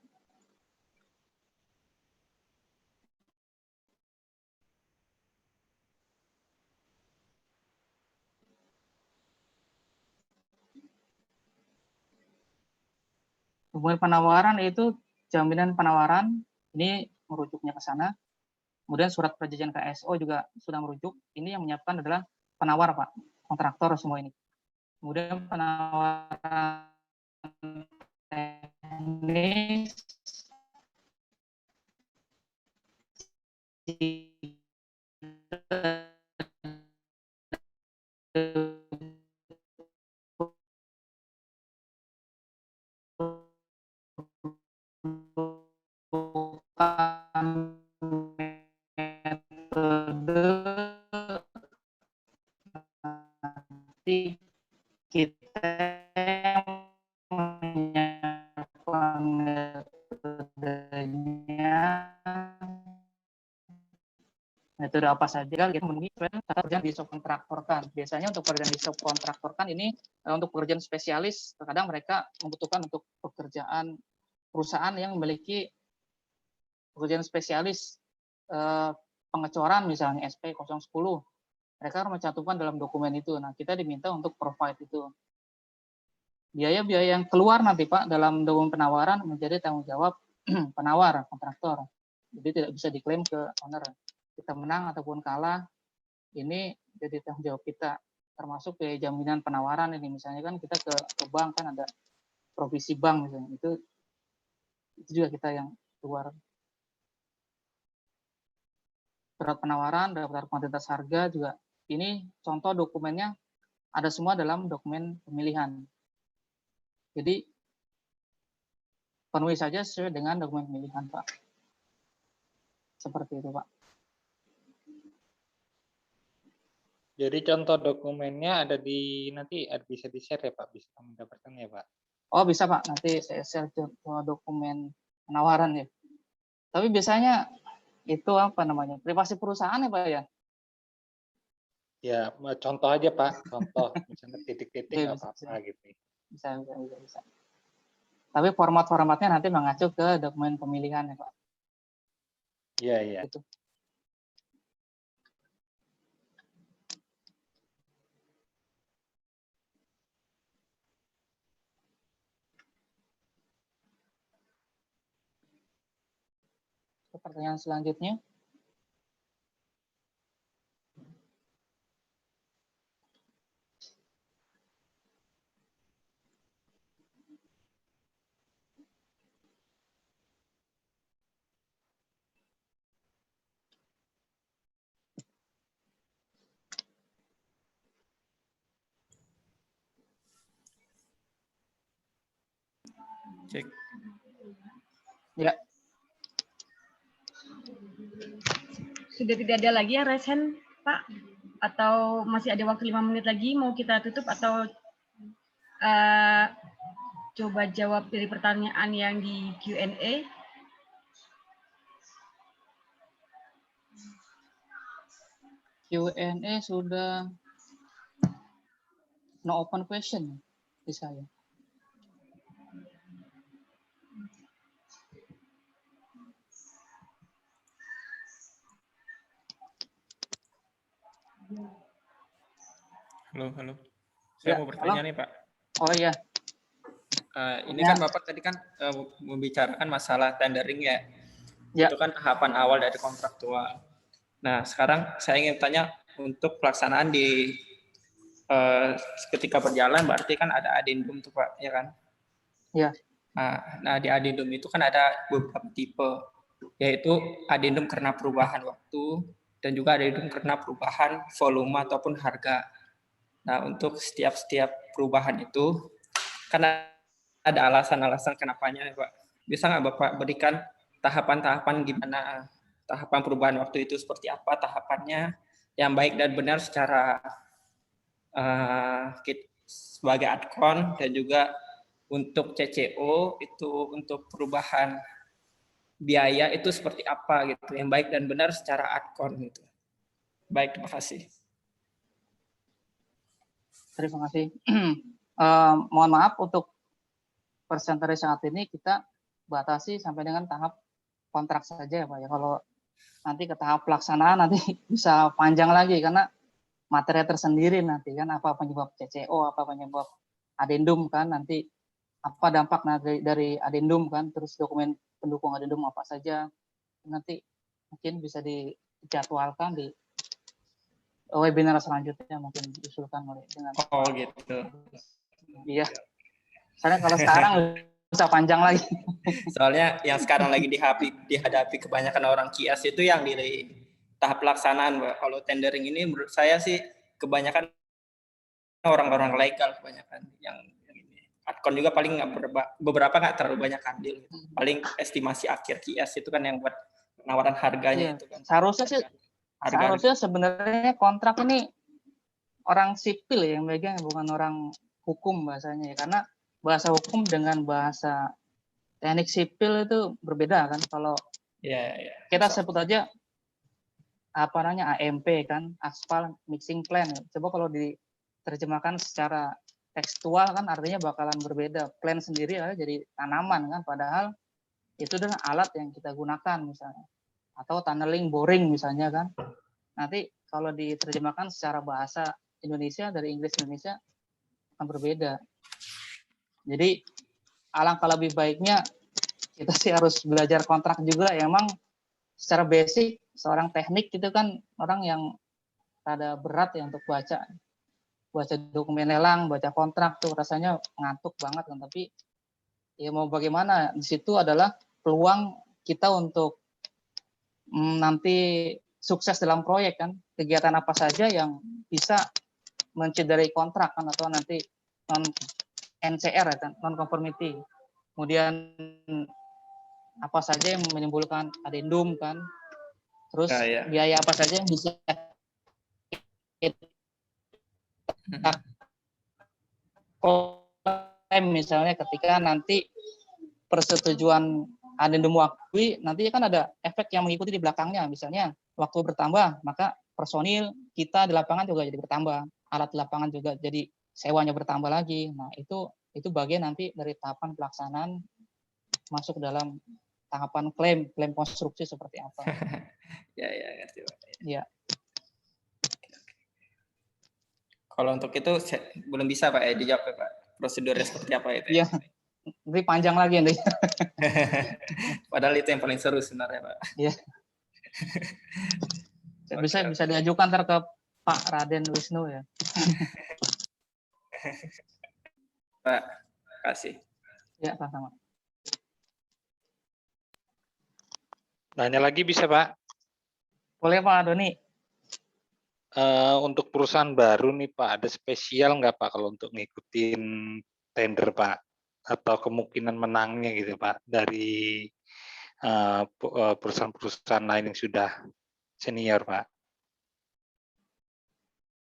Dokumen penawaran itu jaminan penawaran, ini merujuknya ke sana. Kemudian surat perjanjian KSO juga sudah merujuk. Ini yang menyiapkan adalah penawar Pak, kontraktor semua ini. Kemudian penawaran teknis nanti kita menyiapkan metode apa saja kita memenuhi pekerjaan di subkontraktorkan. Biasanya untuk pekerjaan di subkontraktorkan ini untuk pekerjaan spesialis, terkadang mereka membutuhkan untuk pekerjaan perusahaan yang memiliki pekerjaan spesialis pengecoran misalnya SP010. Mereka harus mencantumkan dalam dokumen itu. Nah, kita diminta untuk provide itu. Biaya-biaya yang keluar nanti Pak dalam dokumen penawaran menjadi tanggung jawab penawar, kontraktor. Jadi tidak bisa diklaim ke owner. Kita menang ataupun kalah, ini jadi tanggung jawab kita. Termasuk biaya jaminan penawaran ini. Misalnya kan kita ke bank kan ada provisi bank misalnya. Itu juga kita yang keluar. Surat penawaran, daftar kuantitas harga juga. Ini contoh dokumennya ada semua dalam dokumen pemilihan. Jadi penuhi saja sesuai dengan dokumen pemilihan, Pak. Seperti itu, Pak. Jadi contoh dokumennya ada di nanti bisa di-share ya Pak, bisa mendapatkan ya Pak. Oh bisa Pak, nanti saya share contoh dokumen penawaran ya. Tapi biasanya itu apa namanya privasi perusahaan ya Pak ya? Ya, contoh aja Pak, contoh misalnya titik-titik nggak apa-apa gitu. Bisa. Tapi formatnya nanti mengacu ke dokumen pemilihan ya Pak. Iya. Gitu. Pertanyaan selanjutnya. Cek. Ya. Sudah tidak ada lagi yang raise hand, Pak? Atau masih ada waktu 5 menit lagi? Mau kita tutup atau coba jawab dari pertanyaan yang di Q&A? Q&A sudah no open question di saya. Halo. Saya mau bertanya nih Pak. Oh iya. Ini kan Bapak tadi kan membicarakan masalah tendering ya. Itu kan tahapan awal dari kontraktual. Nah, sekarang saya ingin tanya untuk pelaksanaan di ketika berjalan berarti kan ada adendum tuh Pak, ya kan? Iya. Nah, di adendum itu kan ada beberapa tipe, yaitu adendum karena perubahan waktu dan juga adendum karena perubahan volume ataupun harga. Nah, untuk setiap perubahan itu kan ada alasan-alasan kenapanya, Pak. Bisa nggak Bapak berikan tahapan-tahapan gimana, tahapan perubahan waktu itu seperti apa tahapannya, yang baik dan benar secara sebagai adcon, dan juga untuk CCO itu untuk perubahan biaya itu seperti apa gitu, yang baik dan benar secara adcon gitu. Baik, terima kasih. Terima kasih. Mohon maaf untuk presentasi saat ini kita batasi sampai dengan tahap kontrak saja ya Pak ya. Kalau nanti ke tahap pelaksanaan nanti bisa panjang lagi karena materi tersendiri nanti kan, apa penyebab CCO, apa penyebab adendum kan, nanti apa dampak dari adendum kan, terus dokumen pendukung adendum apa saja, nanti mungkin bisa dijadwalkan di webinar selanjutnya, mungkin diusulkan oleh dengan. Oh gitu. Iya. Soalnya kalau sekarang bisa panjang lagi. Soalnya yang sekarang lagi dihadapi kebanyakan orang kias itu yang di tahap pelaksanaan, Mbak. Kalau tendering ini menurut saya sih kebanyakan orang-orang legal kebanyakan yang ini. Adcon juga paling beberapa nggak terlalu banyak andil. Gitu. Paling estimasi akhir kias itu kan yang buat penawaran harganya itu kan. Seharusnya sih seharusnya sebenarnya kontrak ini orang sipil yang megang, bukan orang hukum bahasanya ya. Karena bahasa hukum dengan bahasa teknik sipil itu berbeda kan. Kalau kita sebut aja apa namanya AMP kan, Asphalt Mixing Plan. Coba kalau diterjemahkan secara tekstual kan artinya bakalan berbeda. Plan sendiri adalah jadi tanaman kan, padahal itu adalah alat yang kita gunakan misalnya. Atau tunneling, boring misalnya kan. Nanti kalau diterjemahkan secara bahasa Indonesia dari Inggris Indonesia akan berbeda. Jadi alangkah lebih baiknya kita sih harus belajar kontrak juga. Ya, emang secara basic seorang teknik itu kan orang yang rada berat ya untuk baca dokumen lelang, baca kontrak tuh rasanya ngantuk banget kan. Tapi ya mau bagaimana, di situ adalah peluang kita untuk nanti sukses dalam proyek kan. Kegiatan apa saja yang bisa mencederai kontrak kan, atau nanti non NCR ya kan, non conformity. Kemudian apa saja yang menimbulkan adendum kan. Terus biaya apa saja yang bisa klaim misalnya ketika nanti persetujuan adendum waktu, nanti kan ada efek yang mengikuti di belakangnya. Misalnya waktu bertambah, maka personil kita di lapangan juga jadi bertambah, alat di lapangan juga jadi sewanya bertambah lagi. Nah itu bagian nanti dari tahapan pelaksanaan masuk dalam tahapan klaim konstruksi seperti apa. Ya ngerti Pak. Ya. Kalau untuk itu belum bisa Pak ya dijawab ya Pak. Prosedurnya seperti apa itu? Iya. Nanti panjang lagi nanti. Padahal itu yang paling seru sebenarnya Pak. Iya. Bisa diajukan ntar ke Pak Raden Wisnu ya. Pak, kasih. Ya, sama-sama. Nanya lagi bisa Pak? Boleh Pak Doni. Untuk perusahaan baru nih Pak, ada spesial nggak Pak kalau untuk ngikutin tender Pak? Atau kemungkinan menangnya gitu Pak dari perusahaan-perusahaan lain yang sudah senior Pak?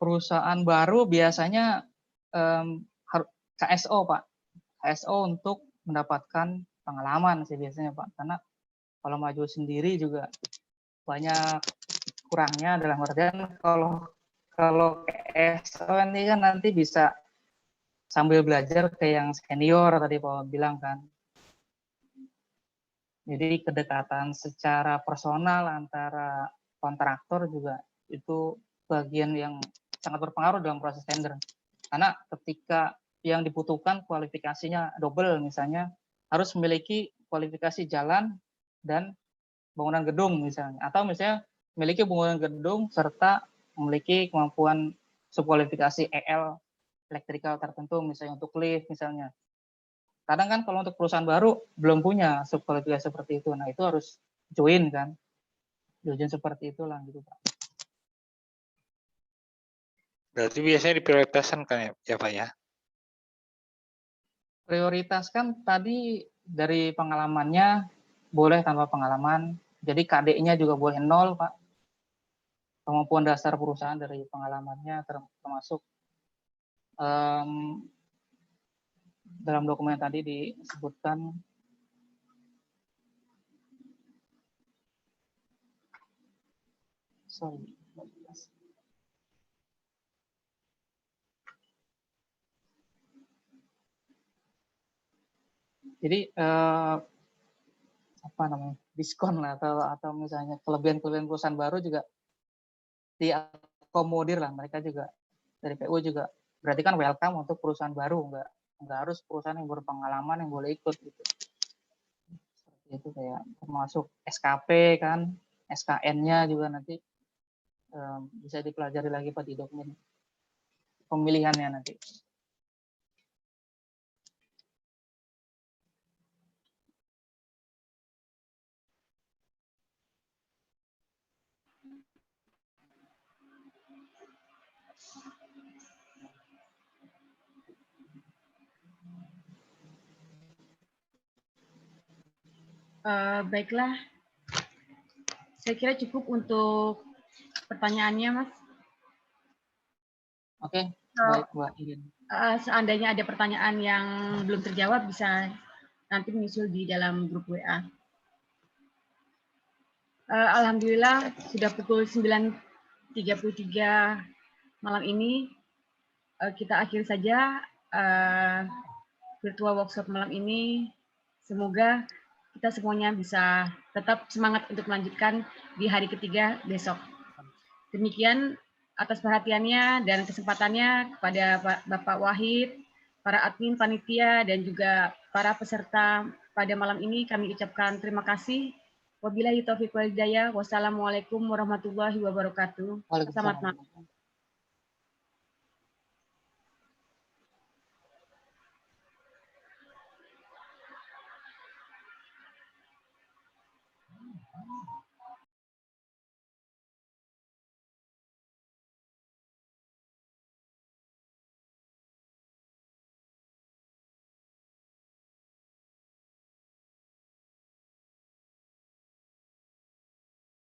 Perusahaan baru biasanya KSO Pak. KSO untuk mendapatkan pengalaman sih biasanya Pak. Karena kalau maju sendiri juga banyak kurangnya, dalam artian kalau KSO ini kan nanti bisa sambil belajar ke yang senior tadi Pak bilang kan. Jadi kedekatan secara personal antara kontraktor juga itu bagian yang sangat berpengaruh dalam proses tender. Karena ketika yang dibutuhkan kualifikasinya double misalnya, harus memiliki kualifikasi jalan dan bangunan gedung misalnya. Atau misalnya memiliki bangunan gedung serta memiliki kemampuan subkualifikasi EL elektrikal tertentu misalnya untuk lift misalnya. Kadang kan kalau untuk perusahaan baru belum punya subkualifikasi seperti itu. Nah, itu harus join kan. Join seperti itulah gitu Pak. Berarti biasanya diprioritaskan kan ya Pak ya? Prioritaskan tadi dari pengalamannya boleh tanpa pengalaman. Jadi KD-nya juga boleh 0, Pak. Kemampuan dasar perusahaan dari pengalamannya termasuk dalam dokumen tadi disebutkan jadi apa namanya, diskon lah, atau misalnya kelebihan perusahaan baru juga diakomodir lah, mereka juga dari PU juga berarti kan welcome untuk perusahaan baru, nggak harus perusahaan yang berpengalaman yang boleh ikut gitu. Seperti itu, kayak termasuk SKP kan, SKN-nya juga nanti bisa dipelajari lagi Pak di dokumen pemilihannya nanti. Baiklah, saya kira cukup untuk pertanyaannya, Mas. Oke, baik Mbak Irin. Seandainya ada pertanyaan yang belum terjawab, bisa nanti menyusul di dalam grup WA. Alhamdulillah, sudah pukul 9.33 malam ini, kita akhiri saja virtual workshop malam ini. Semoga kita semuanya bisa tetap semangat untuk melanjutkan di hari ketiga besok. Demikian atas perhatiannya dan kesempatannya kepada Bapak Wahid, para admin panitia, dan juga para peserta pada malam ini kami ucapkan terima kasih. Wabillahi taufiq wal hidayah. Wassalamualaikum warahmatullahi wabarakatuh. Selamat malam.